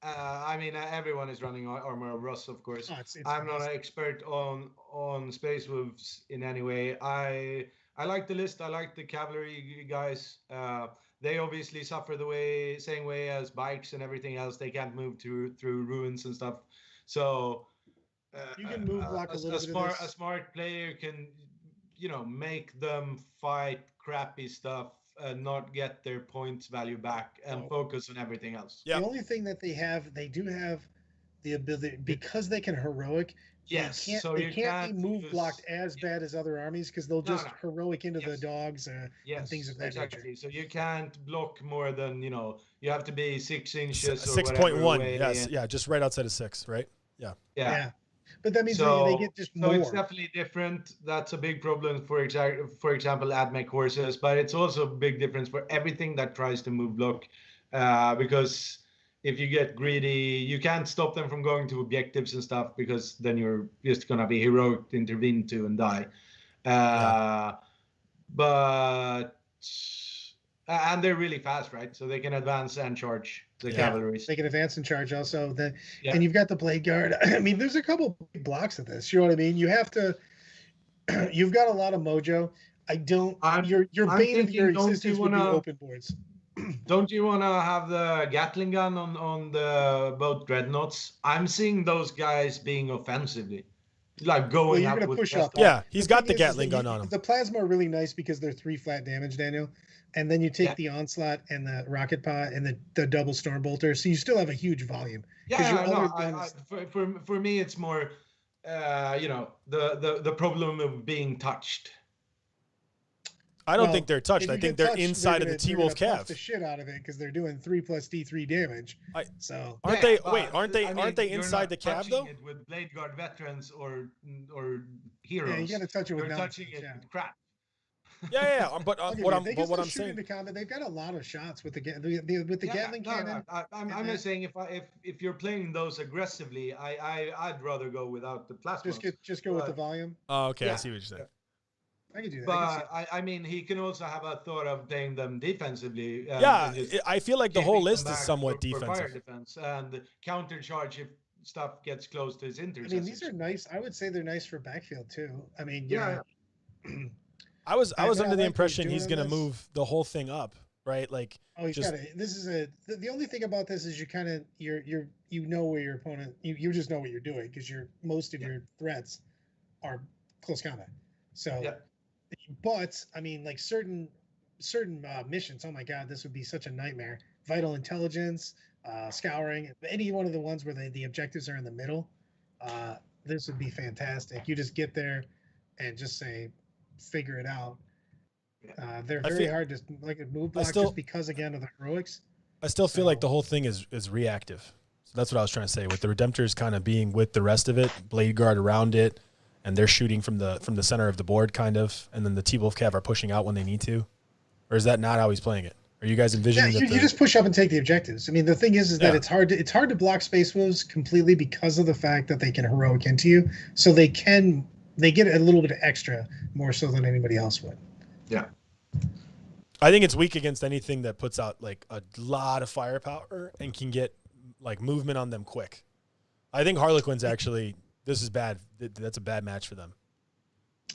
I mean, everyone is running Armor of Rust, of course. Oh, it's I'm not nice. an expert on Space Wolves in any way. I like the list. I like the cavalry guys. They obviously suffer the same way as bikes and everything else. They can't move through ruins and stuff. So You can move block a little bit of this. A smart player can, make them fight crappy stuff and not get their points value back and focus on everything else. Yeah. The only thing that they do have the ability, because they can heroic. Yes, they can't be move blocked as bad as other armies because they'll just heroic into the dogs and things of that nature. So you can't block more than you have to be 6 inches. 6.1. Yes, yeah, just right outside of 6, right? Yeah. But that means they get just more. So it's definitely different. That's a big problem for example, AdMech horses, but it's also a big difference for everything that tries to move block, because if you get greedy, you can't stop them from going to objectives and stuff because then you're just gonna be heroic to intervene to and die. But and they're really fast, right? So they can advance and charge the cavalry. They can advance and charge also. And you've got the blade guard. I mean, there's a couple big blocks of this. You know what I mean? You have to. You've got a lot of mojo. Your bane of your existence would be open boards. Don't you want to have the Gatling gun on the both dreadnoughts? I'm seeing those guys being offensively. Like going you're up gonna with push up. Yeah, he's got the Gatling gun on him. The plasma are really nice because they're 3 flat damage, Daniel. And then you take the onslaught and the rocket pod and the double storm bolter, so you still have a huge volume. For me, it's more, the problem of being touched. I don't think they're touched. I think they're inside of the T-Wolf Cav. The shit out of it because they're doing 3 plus D3 damage. Aren't they? Wait, aren't they inside the Cav though? It with Blade Guard veterans or heroes. Yeah, you got to touch it with touching it with crap. Yeah. But what I'm saying, into combat, they've got a lot of shots with the Gatling cannon. I'm just saying if you're playing those aggressively, I'd rather go without the plasma. Just go with the volume. Oh, okay. I see what you're saying. I can do that. But I mean, he can also have a thought of playing them defensively. I feel like the whole list is somewhat defensive. For fire defense and counter charge if stuff gets close to his intercessors. I mean, these are nice. I would say they're nice for backfield too. I mean, I was under the impression he's going to move the whole thing up, right? Like, he's got it. This is the only thing about this is you know where your opponent, you just know what you're doing because most of your threats are close combat. So, but I mean, like certain missions. Oh my God, this would be such a nightmare. Vital intelligence, scouring, any one of the ones where the objectives are in the middle. This would be fantastic. You just get there and just say, figure it out. They're very hard to move block just because again of the heroics. I still feel like the whole thing is reactive. So that's what I was trying to say with the Redemptors kind of being with the rest of it, Blade Guard around it, and they're shooting from the center of the board kind of, and then the T-Wolf Cav are pushing out when they need to, or is that not how he's playing it? Are you guys envisioning? Yeah, you just push up and take the objectives. I mean, the thing is that it's hard to block Space Wolves completely because of the fact that they can heroic into you, so they get a little bit of extra more so than anybody else would. Yeah. I think it's weak against anything that puts out like a lot of firepower and can get like movement on them quick. I think Harlequins actually, this is bad. That's a bad match for them.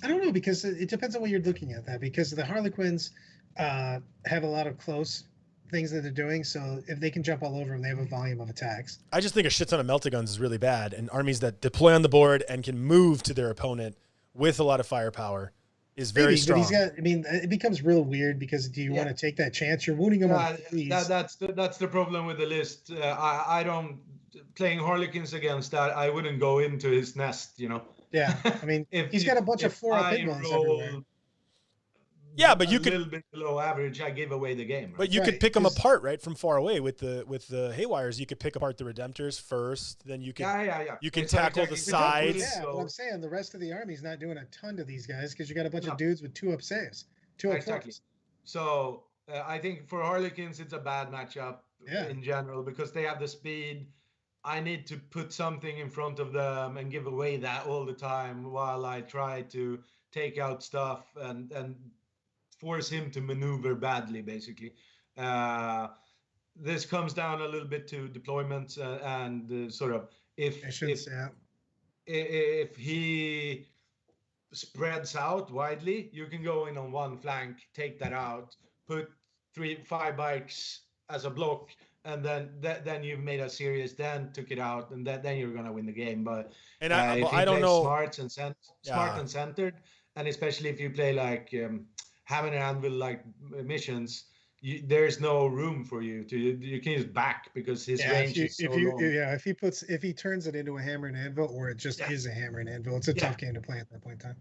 I don't know because it depends on what you're looking at that because the Harlequins have a lot of close things that they're doing. So if they can jump all over them, they have a volume of attacks. I just think a shit ton of meltaguns is really bad, and armies that deploy on the board and can move to their opponent with a lot of firepower is very strong. But it becomes real weird because do you want to take that chance? You're wounding him on that's the problem with the list. I don't playing Harlequins against that. I wouldn't go into his nest, Yeah, I mean, he's got a bunch of 4-up big ones everywhere. Yeah, but you could a little bit below average. I give away the game. Right? But you could pick them apart, right, from far away with the Haywires. You could pick apart the Redemptors first, then you can you can tackle the sides. Yeah, but I'm saying the rest of the army's not doing a ton to these guys because you got a bunch of dudes with 2-up saves, 2-up forts. So I think for Harlequins it's a bad matchup in general because they have the speed. I need to put something in front of them and give away that all the time while I try to take out stuff and force him to maneuver badly, basically. This comes down a little bit to deployments and sort of if he spreads out widely, you can go in on one flank, take that out, put 3-5 bikes as a block, and then you've made a serious dent, took it out, and then you're gonna win the game. But And if I you don't play know. smart and centered, and especially if you play like hammer and anvil like missions, there's no room for you to. You can just back because his range is so long. If he turns it into a hammer and anvil, or it just is a hammer and anvil, it's a tough game to play at that point in time.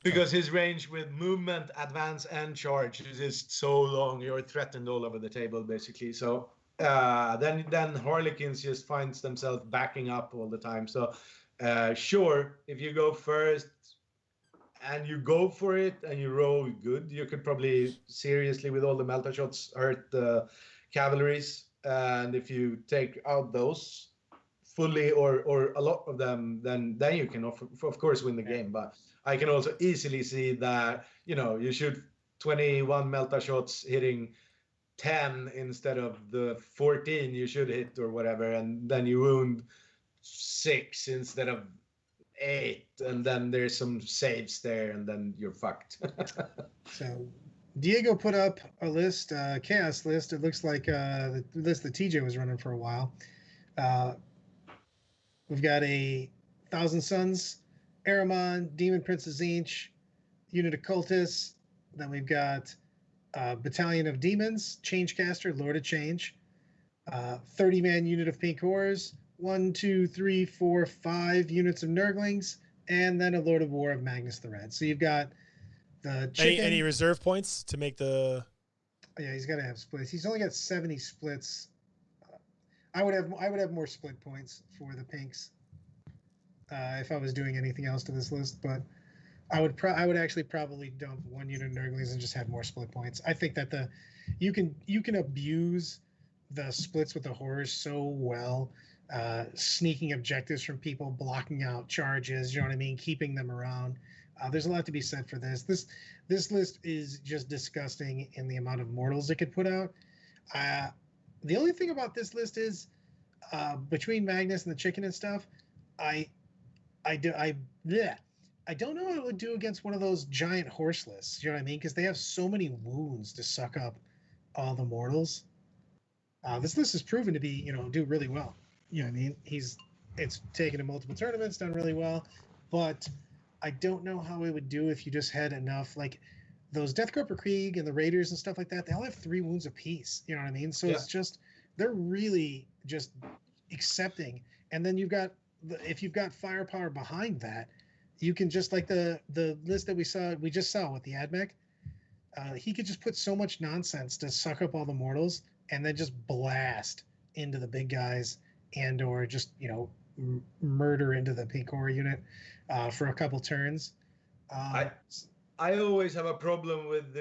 Because his range with movement, advance, and charge is so long, you're threatened all over the table, basically. So then Harlequins just finds themselves backing up all the time. So sure, if you go first and you go for it and you roll good, you could probably seriously, with all the Melta shots, hurt the cavalries. And if you take out those fully or a lot of them, then you can of course win the game. But I can also easily see that you shoot 21 Melta shots hitting 10 instead of the 14 you should hit or whatever, and then you wound 6 instead of 8, and then there's some saves there, and then you're fucked. So Diego put up a list, chaos list. It looks like the list that TJ was running for a while. We've got a Thousand Suns, Aramon, Demon Prince of Tzeentch, Unit of Cultists. Then we've got Battalion of Demons, Changecaster, Lord of Change, 30-man unit of Pink Horrors, 1, 2, 3, 4, 5 units of Nurglings, and then a Lord of War of Magnus the Red. So you've got the chicken. Any reserve points to make the? Yeah, he's got to have splits. He's only got 70 splits. I would have more split points for the pinks if I was doing anything else to this list, but I would actually probably dump 1 unit of Nurglings and just have more split points. I think that you can abuse the splits with the horrors so well, sneaking objectives from people, blocking out charges, you know what I mean, keeping them around. There's a lot to be said for this. This list is just disgusting in the amount of mortals it could put out. The only thing about this list is between Magnus and the chicken and stuff, I don't know what it would do against one of those giant horse lists. You know what I mean? Because they have so many wounds to suck up all the mortals. This list has proven to be, do really well. You know what I mean? It's taken in multiple tournaments, done really well, but I don't know how it would do if you just had enough, like those Deathcorper Krieg and the Raiders and stuff like that. They all have 3 wounds apiece. You know what I mean? So It's just, they're really just accepting. And then if you've got firepower behind that, you can just, like the list that we just saw with the AdMech, he could just put so much nonsense to suck up all the mortals and then just blast into the big guys and or just murder into the Pink Horror unit for a couple turns. I always have a problem with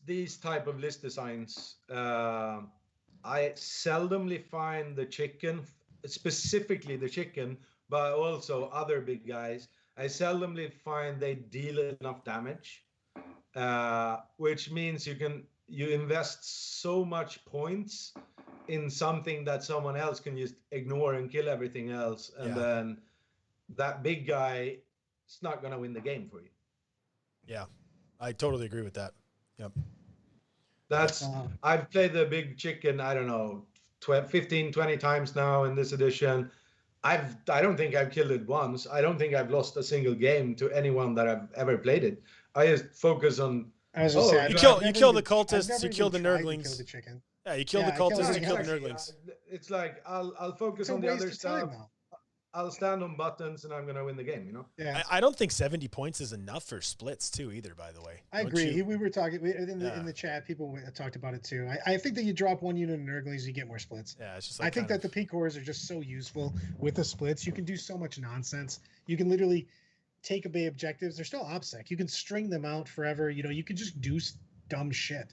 these type of list designs. I seldomly find the chicken, specifically the chicken, but also other big guys, I seldomly find they deal enough damage, which means you invest so much points in something that someone else can just ignore and kill everything else, and then that big guy is not going to win the game for you. Yeah, I totally agree with that. Yep. I've played the big chicken, I don't know, 15, 20 times now in this edition. I don't think I've killed it once. I don't think I've lost a single game to anyone that I've ever played it. I just focus on. You kill the cultists, you kill the Nurglings. Yeah, you kill the cultists, you kill the Nurglings. It's like I'll focus on the other stuff. I'll stand on buttons and I'm going to win the game, Yeah. I don't think 70 points is enough for splits too either, by the way. I agree. We were talking in the chat, people talked about it too. I think that you drop 1 unit of Nurglings, you get more splits. Yeah, it's just like I think that the Pink Horrors are just so useful with the splits. You can do so much nonsense. You can literally take away objectives. They're still OPSEC. You can string them out forever. You can just do dumb shit.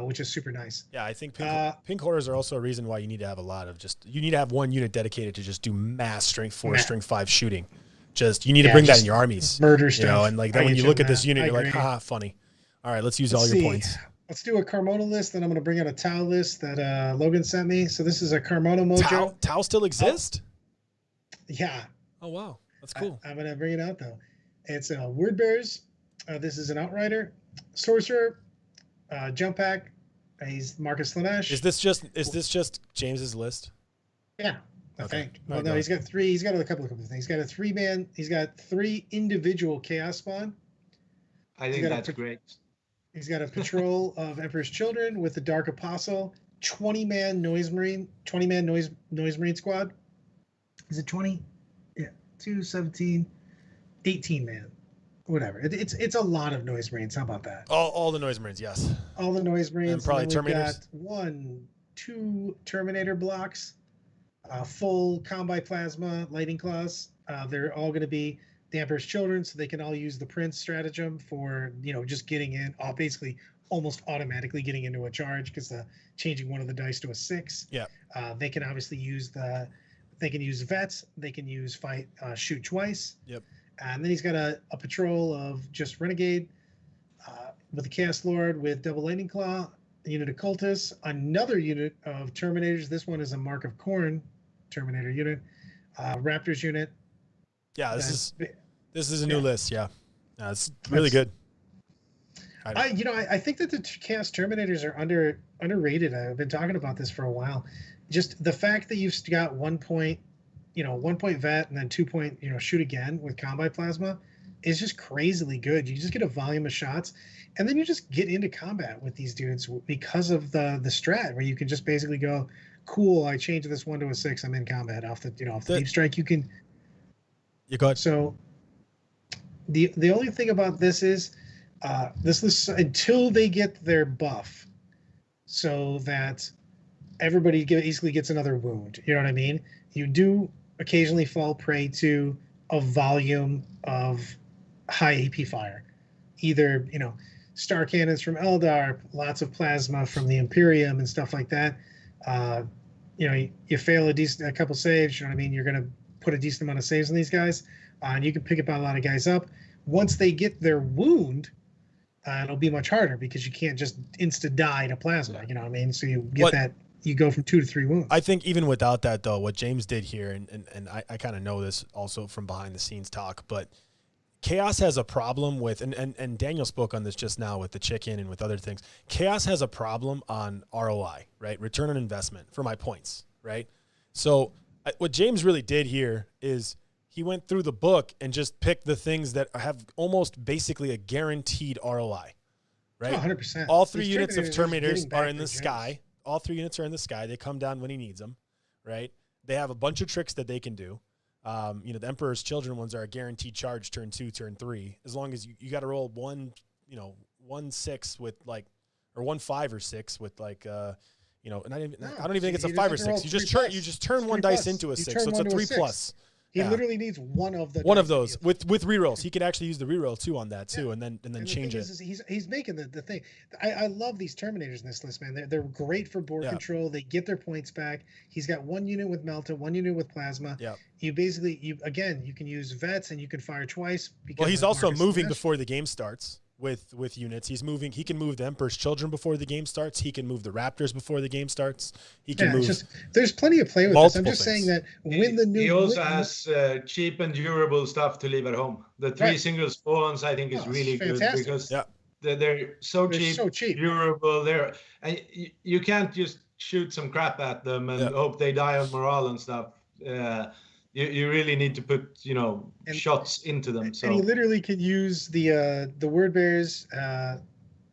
Which is super nice. Yeah, I think Pink Horrors are also a reason why you need to have you need to have 1 unit dedicated to just do mass strength 4, strength 5 shooting. You need to bring that in your armies. Murder stuff. And like then when you look at this unit, you're like, haha, funny. All right, let's use all your points. Let's do a Carmona list, then I'm going to bring out a Tau list that Logan sent me. So this is a Carmona Mojo. Tau still exist? Yeah. Oh, wow. That's cool. I'm going to bring it out, though. It's Word Bears. This is an Outrider. Sorcerer. Jump Pack, He's Marcus Slanesh. Is this just James's list? Yeah, I Okay. think. Well, Alright, no, go he's got three. He's got a couple of things. He's got a 3-man. He's got 3 individual Chaos Spawn. I think that's great. He's got a patrol of Emperor's Children with the Dark Apostle, 20-man Noise Marine squad. Is it 20? Yeah, 2, 17, 18 man. Whatever. It's a lot of Noise Marines. How about that? All the Noise Marines, yes. All the Noise Marines. And probably then we've Terminators. got 1, 2 Terminator blocks, full Combi Plasma Lightning Claws. They're all going to be the Emperor's Children, so they can all use the Prince stratagem for, just getting in, basically almost automatically getting into a charge because changing one of the dice to a 6. Yeah. They can obviously use they can use vets, they can use shoot twice. Yep. And then he's got a patrol of just Renegade with the Chaos Lord with Double Lightning Claw, a unit of Cultists, another unit of Terminators. This one is a Mark of Khorne Terminator unit, Raptors unit. Yeah, this is a new list. Yeah, it's really good. I think that the Chaos Terminators are underrated. I've been talking about this for a while. Just the fact that you've got 1 point, 1 point vet and then 2 point, shoot again with Combi Plasma is just crazily good. You just get a volume of shots, and then you just get into combat with these dudes because of the strat where you can just basically go, cool, I changed this 1 to a 6, I'm in combat off the deep strike. You can. You got So the only thing about this is this list until they get their buff, so that everybody easily gets another wound. You know what I mean? You do occasionally fall prey to a volume of high AP fire, either star cannons from Eldar, lots of plasma from the Imperium and stuff like that. You fail a couple saves. You know what I mean? You're gonna put a decent amount of saves on these guys, and you can pick up a lot of guys up. Once they get their wound, it'll be much harder because you can't just insta die to plasma. You know what I mean? So you get that. You go from 2 to 3 wounds. I think even without that, though, what James did here, and I kind of know this also from behind the scenes talk, but Chaos has a problem with, and Daniel spoke on this just now with the chicken and with other things. Chaos has a problem on ROI, right? Return on investment for my points, right? So what James really did here is he went through the book and just picked the things that have almost basically a guaranteed ROI, right? 100%. All 3 units of Terminators getting back are in the their sky. All 3 units are in the sky. They come down when he needs them, right? They have a bunch of tricks that they can do. The Emperor's Children ones are a guaranteed charge turn 2, turn 3. As long as you got to roll 1 6 with or 1 5 or 6 with I don't even think it's a 5 or 6. You just turn 1 dice into a 6, so it's a 3 plus. He literally needs one of those with rerolls. He could actually use the reroll too on that too, and then change it. He's making the thing. I love these Terminators in this list, man. They're great for board control. They get their points back. He's got 1 unit with Melta, 1 unit with Plasma. Yeah. You can use vets and you can fire twice. Well, he's also moving before the game starts. With units, he can move the Emperor's Children before the game starts. He can move the Raptors before the game starts. He can move. There's plenty of play with this. I'm just saying that he also has cheap and durable stuff to leave at home. The 3 single spawns I think is really good because they're so cheap, durable. And you can't just shoot some crap at them and hope they die on morale and stuff. You really need to put shots into them. So and he literally could use the word bears.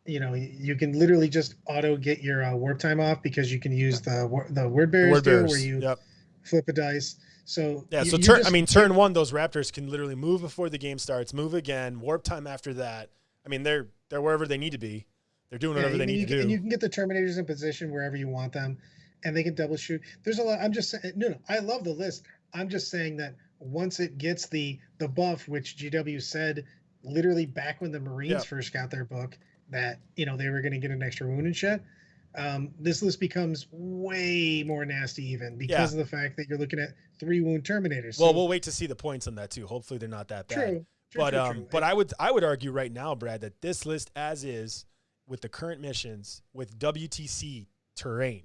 You can literally just auto get your warp time off because you can use the word bears where you flip a dice. So turn 1, those Raptors can literally move before the game starts, move again, warp time after that. I mean, they're wherever they need to be. They're doing whatever they need to do. And you can get the Terminators in position wherever you want them, and they can double shoot. There's a lot. I'm just saying. No, I love the list. I'm just saying that once it gets the buff, which GW said literally back when the Marines first got their book, that they were going to get an extra wound and shit. This list becomes way more nasty even because of the fact that you're looking at 3 wound Terminators. Well, we'll wait to see the points on that too. Hopefully they're not that bad. True. But I would argue right now, Brad, that this list as is with the current missions with WTC terrain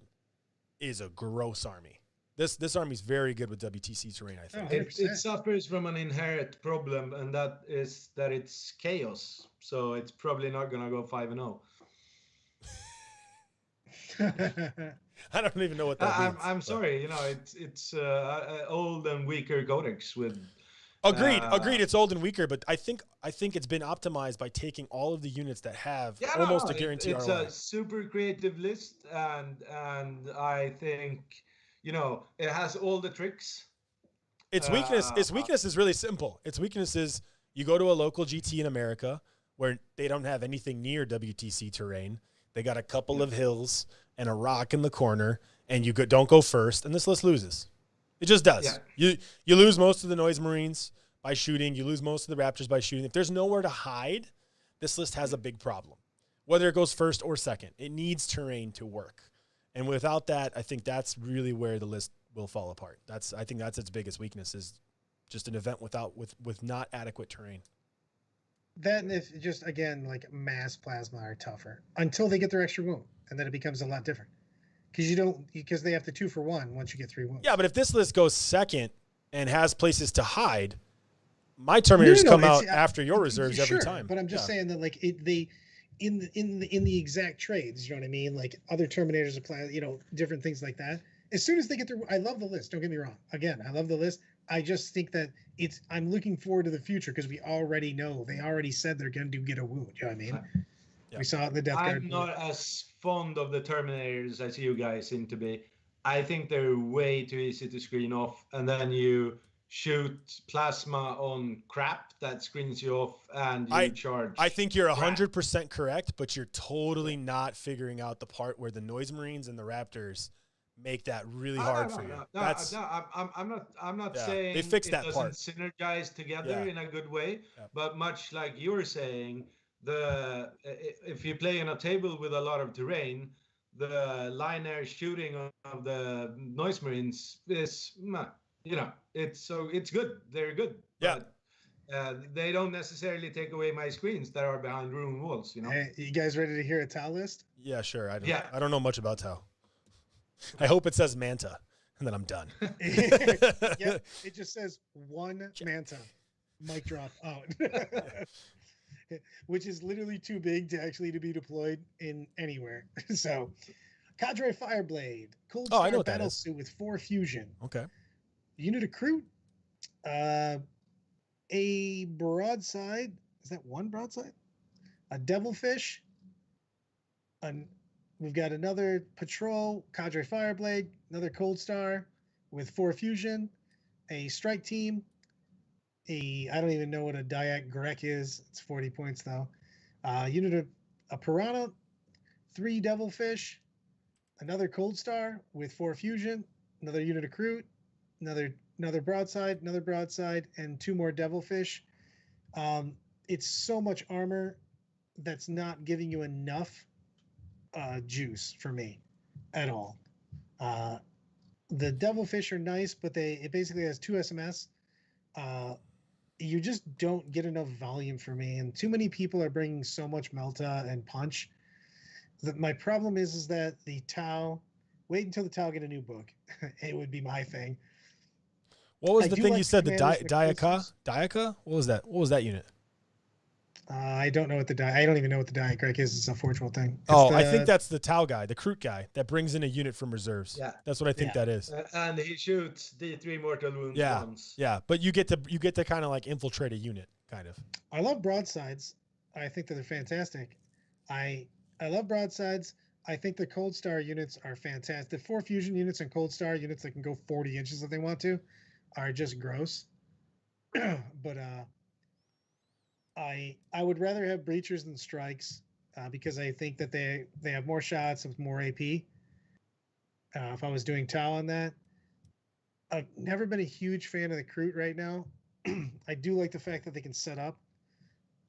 is a gross army. This army is very good with WTC terrain, I think. It suffers from an inherent problem, and that is that it's chaos. So it's probably not going to go 5-0. I don't even know what that means. I'm sorry, you know, it's old and weaker codex with. Agreed. It's old and weaker, but I think it's been optimized by taking all of the units that have almost a guarantee it's ROI. a super creative list, and I think, you know, it has all the tricks. Its weakness is really simple. Its weakness is you go to a local GT in America where they don't have anything near WTC terrain. They got a couple of hills and a rock in the corner, and you don't go first, and this list loses. It just does. Yeah. You lose most of the Noise Marines by shooting. You lose most of the Raptors by shooting. If there's nowhere to hide, this list has a big problem. Whether it goes first or second, it needs terrain to work. And without that, I think that's really where the list will fall apart. I think that's its biggest weakness, is just an event with not adequate terrain. That, and if just, again, like mass plasma are tougher until they get their extra wound, and then it becomes a lot different. Because they have the 2-for-1 once you get 3 wounds. Yeah, but if this list goes second and has places to hide, my Terminators come out after your reserves every time. But I'm just saying that, like, in the exact trades, you know what I mean? Like other Terminators apply, you know, different things like that. As soon as they get their, I love the list. Don't get me wrong. Again, I love the list. I just think that I'm looking forward to the future because we already know, they already said they're going to get a wound. You know what I mean? Yeah. We saw it in the Death Guard. I'm not as fond of the Terminators as you guys seem to be. I think they're way too easy to screen off, and then you shoot plasma on crap that screens you off, and you charge. I think you're 100% correct, but you're totally not figuring out the part where the Noise Marines and the Raptors make that really hard for you. I'm not saying they fixed that part. Synergize together in a good way, but much like you were saying, if you play in a table with a lot of terrain, the linear shooting of the Noise Marines is, you know, it's good. They're good. Yeah. But they don't necessarily take away my screens that are behind room walls. You know. Hey, you guys ready to hear a Tau list? Yeah, sure. I don't know much about Tau. I hope it says Manta, and then I'm done. Yeah, it just says one Manta. Mic drop out. Which is literally too big to be deployed in anywhere. So, Cadre Fireblade, Cold Star battle suit with 4 fusion. Okay. Unit of Crute, a broadside. Is that one broadside? A Devilfish. We've got another patrol, Cadre Fireblade, another Cold Star with 4 fusion, a strike team. I don't even know what a Diak Grek is. It's 40 points though. Unit of a Piranha, 3 Devilfish, another Cold Star with 4 fusion, another unit of Crute, another broadside, and 2 more Devilfish. It's so much armor that's not giving you enough juice for me at all. The Devilfish are nice, but it basically has 2 SMS. You just don't get enough volume for me, and too many people are bringing so much Melta and Punch. My problem is that the Tau. Wait until the Tau get a new book. It would be my thing. What was the thing you said? The Diaka? What was that? What was that unit? I don't know what I don't even know what the Diak Grek is. It's a Forge World thing. I think that's the Tau guy, the Crute guy that brings in a unit from reserves. Yeah, that's what I think that is. And he shoots D3 mortal wounds. Yeah, but you get to kind of like infiltrate a unit, kind of. I love broadsides. I think that they're fantastic. I love broadsides. I think the Cold Star units are fantastic. The 4 fusion units and Cold Star units that can go 40 inches if they want to are just gross. But I would rather have breachers than strikes because I think that they have more shots with more AP. If I was doing Tau on that, I've never been a huge fan of the Crute right now. I do like the fact that they can set up.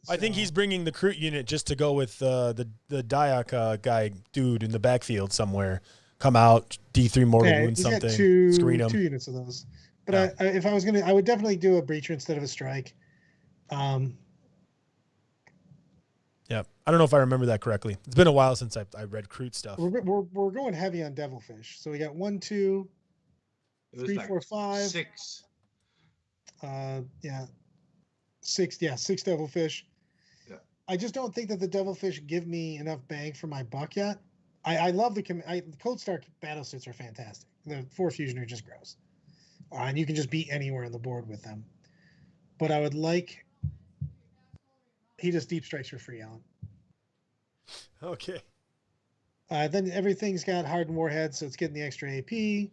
I think he's bringing the Crute unit just to go with the Diak guy dude in the backfield somewhere. Come out, D3 mortal wound something, screen him. 2 units of those. But if I was I would definitely do a breacher instead of a strike. Yeah, I don't know if I remember that correctly. It's been a while since I read Crute stuff. We're going heavy on Devilfish. So we got 1, 2, 3, 4, 5, 6. 6. Yeah, 6 Devilfish. Yeah. I just don't think that the Devilfish give me enough bang for my buck yet. I love the Cold Star battle suits are fantastic. The 4 fusion are just gross, and you can just beat anywhere on the board with them. But I would like he just deep strikes for free, Alan. Okay. Then everything's got hardened warheads, so it's getting the extra AP.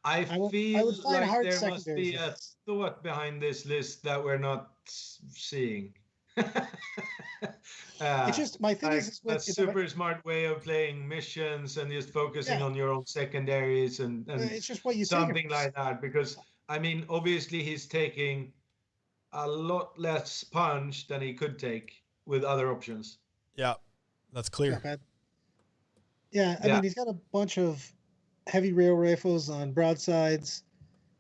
I would feel find like hard there must be secondaries. a thought behind this list that we're not seeing. It's just my thing like is a super smart way of playing missions and just focusing on your own secondaries and it's just what you something like that. Because I mean, obviously he's taking a lot less punch than he could take with other options. Yeah, that's clear. Yeah, I mean, he's got a bunch of heavy rail rifles on broadsides.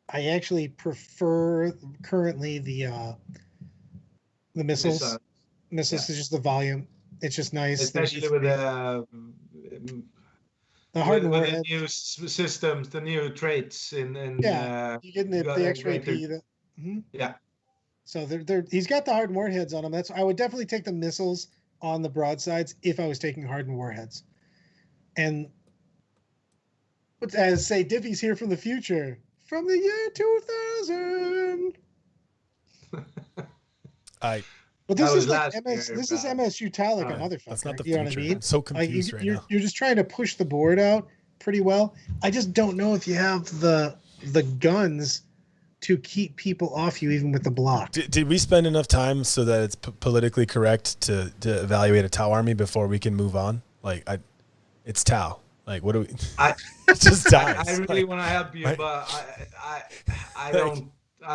I actually prefer currently the missiles. Missiles is just the volume. It's just nice, especially with the hardened with the warheads. new systems, the new traits in you're getting the extra AP. Yeah. So he's got the hardened warheads on him. I would definitely take the missiles on the broadsides if I was taking hardened warheads. And as say, Diffie's here from the future, from the year 2000. But this is like MS. This is MSU Tal like a motherfucker. That's not the future. You know what I mean? I'm so confused right now. You're just trying to push the board out pretty well. I just don't know if you have the guns to keep people off you, even with the block. Did we spend enough time so that it's politically correct to evaluate a Tau army before we can move on? Like, it's Tau. Like, what do we? It just dies. I really want to help you, but I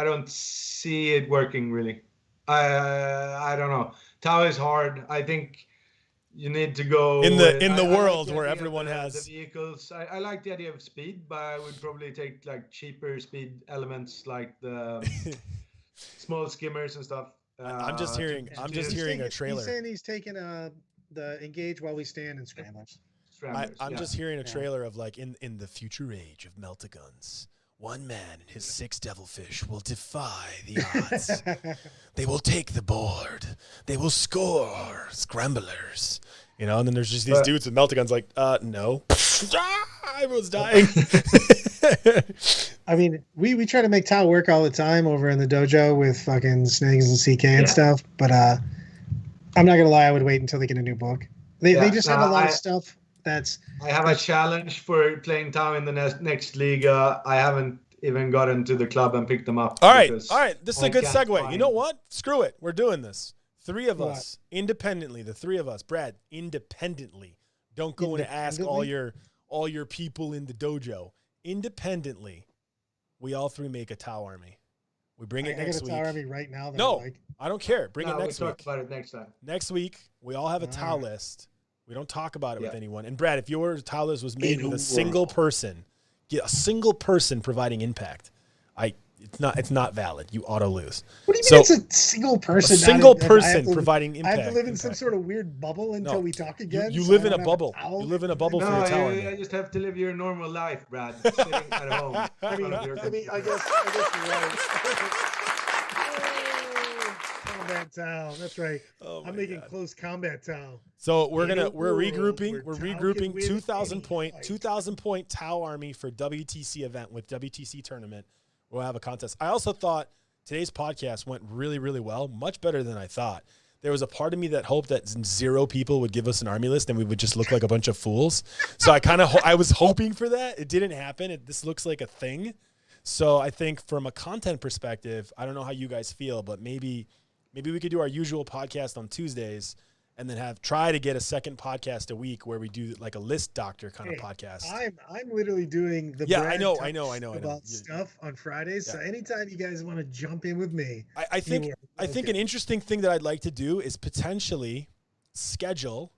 don't see it working really. I don't know. Tau is hard. I think you need to go in the world where everyone has the vehicles. I like the idea of speed, but I would probably take like cheaper speed elements like the small skimmers and stuff. I'm just hearing a trailer. He's saying he's taking the engage while we stand and scramblers. I'm just hearing a trailer of like in the future age of Meltaguns. One man and his 6 devilfish will defy the odds. They will take the board. They will score scramblers. You know, and then there's just these dudes with Meltaguns like, no. Everyone's dying. I mean, we try to make Tau work all the time over in the dojo with fucking Snags and CK and stuff, but I'm not going to lie, I would wait until they get a new book. They just have a lot of stuff. I have a challenge for playing Tau in the next Liga. I haven't even gotten to the club and picked them up. All right. This is a good segue. You know what? Screw it. We're doing this. 3 of us independently. The 3 of us, Brad, independently. Don't go and ask all your people in the dojo. Independently, we all 3 make a Tau army. We bring it next week. I got a Tau army right now. No, I don't care. Bring it next week. We'll talk about it next time. Next week, we all have a Tau list. We don't talk about it with anyone. And Brad, if your Tau list was made with a single person, get a single person providing impact, it's not valid. You auto lose. What do you mean it's a single person? A single person providing impact. I have to live in some sort of weird bubble until we talk again. You live in a bubble. You live in a bubble for your Tau army. I just have to live your normal life, Brad. Sitting at home. I guess you're right. Combat Tau. That's right. I'm making close combat Tau. So we're regrouping. We're regrouping 2,000 point Tau army for WTC event with WTC tournament. We'll have a contest. I also thought today's podcast went really, really well, much better than I thought. There was a part of me that hoped that 0 people would give us an army list and we would just look like a bunch of fools. So I was hoping for that. It didn't happen. This looks like a thing. So I think from a content perspective, I don't know how you guys feel, but maybe we could do our usual podcast on Tuesdays and then try to get a second podcast a week where we do like a list doctor kind of podcast. I'm literally doing the I know stuff on Fridays. Yeah. So anytime you guys want to jump in with me, I think an interesting thing that I'd like to do is potentially schedule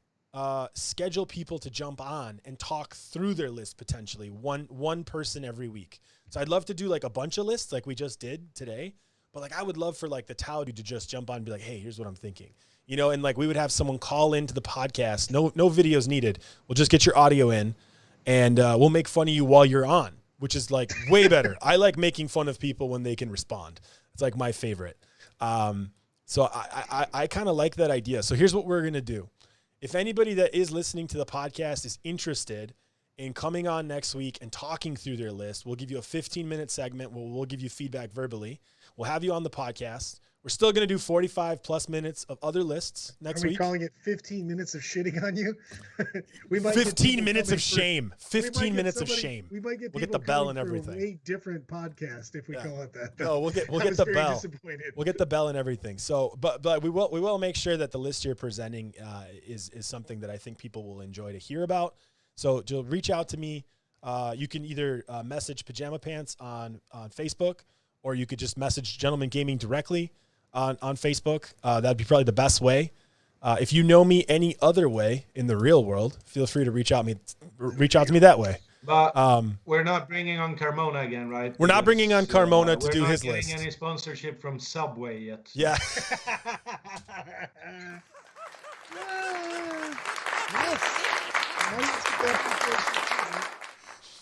people to jump on and talk through their list potentially one person every week. So I'd love to do like a bunch of lists like we just did today. But like I would love for like the Tau dude to just jump on and be like, hey, here's what I'm thinking. You know, and like we would have someone call into the podcast. No videos needed. We'll just get your audio in and we'll make fun of you while you're on, which is like way better. I like making fun of people when they can respond. It's like my favorite. So I kind of like that idea. So here's what we're going to do if anybody that is listening to the podcast is interested in coming on next week and talking through their list, we'll give you a 15-minute segment where we'll give you feedback verbally. We'll have you on the podcast. We're still going to do 45 plus minutes of other lists next week. Are we calling it 15 minutes of shitting on you? We might 15 minutes of shame. 15 minutes of shame. We might get we'll get the bell and everything. A way different podcast if we call it that. No, we'll get the bell. We'll get the bell and everything. So, but we will make sure that the list you're presenting is something that I think people will enjoy to hear about. So, Jill, reach out to me. You can either message Pajama Pants on Facebook, or you could just message Gentleman Gaming directly on Facebook. That'd be probably the best way. If you know me any other way in the real world, feel free to reach out to me that way. But we're not bringing on Carmona again, right? We're not bringing on Carmona to do his list. We're not getting any sponsorship from Subway yet. Yeah.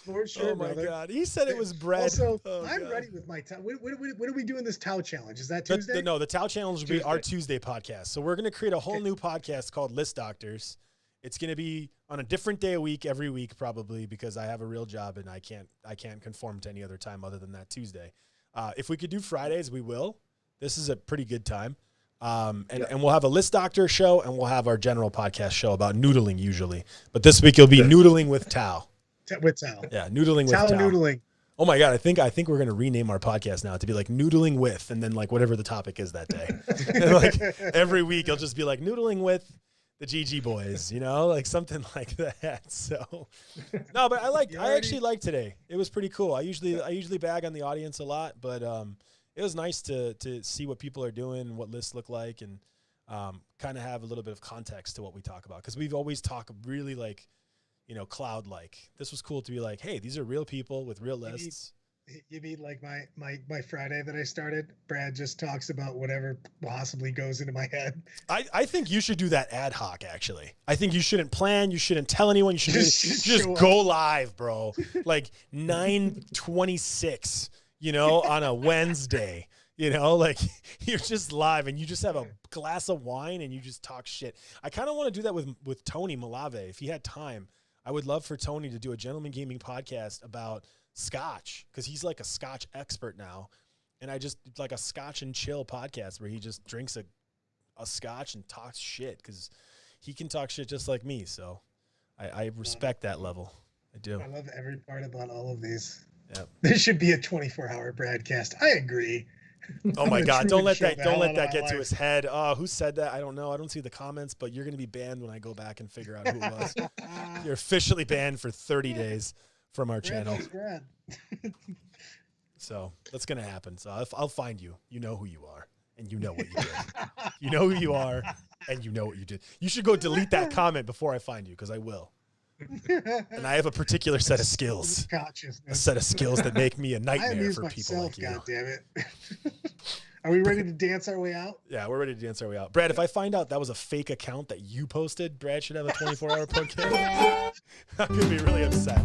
For sure, oh my brother. God! He said it was bread. Also, oh I'm ready with my Tau. When are we doing this Tau challenge? Is that Tuesday? No, the Tau challenge will be our Tuesday podcast. So we're going to create a whole new podcast called List Doctors. It's going to be on a different day a week, every week probably, because I have a real job and I can't conform to any other time other than that Tuesday. If we could do Fridays, we will. This is a pretty good time. And we'll have a List Doctor show, and we'll have our general podcast show about noodling usually. But this week it'll be noodling with Tau. With Tau. Yeah, noodling with Tau. Tau. Noodling. Oh my God, I think we're gonna rename our podcast now to be like noodling with, and then like whatever the topic is that day. And like every week it'll just be like noodling with the GG boys, like something like that. So no, but I actually liked today. It was pretty cool. I usually bag on the audience a lot, but it was nice to see what people are doing and what lists look like, and kind of have a little bit of context to what we talk about, because we've always talked really like, cloud-like. This was cool to be like, hey, these are real people with real lists. You mean like my Friday that I started? Brad just talks about whatever possibly goes into my head. I think you should do that ad hoc, actually. I think you shouldn't plan. You shouldn't tell anyone. You should just go live, bro. Like 9:26, on a Wednesday. Like you're just live and you just have a glass of wine and you just talk shit. I kind of want to do that with Tony Malave. If he had time, I would love for Tony to do a Gentleman Gaming podcast about Scotch, because he's like a Scotch expert now. And I just like a Scotch and chill podcast where he just drinks a Scotch and talks shit, because he can talk shit just like me. So I respect that level. I do. I love every part about all of these. Yep. This should be a 24-hour broadcast. I agree. Oh my God! Don't let that get to his head. Who said that? I don't know. I don't see the comments, but you're going to be banned when I go back and figure out who it was. You're officially banned for 30 days from our channel. So that's going to happen. So I'll find you. You know who you are, and you know what you did. You know who you are, and you know what you did. You should go delete that comment before I find you, because I will. And I have a particular set of skills. A set of skills that make me a nightmare for people like you. God damn it. Are we ready to dance our way out? Yeah, we're ready to dance our way out. Brad, if I find out that was a fake account that you posted, Brad should have a 24-hour podcast. I'm going to be really upset.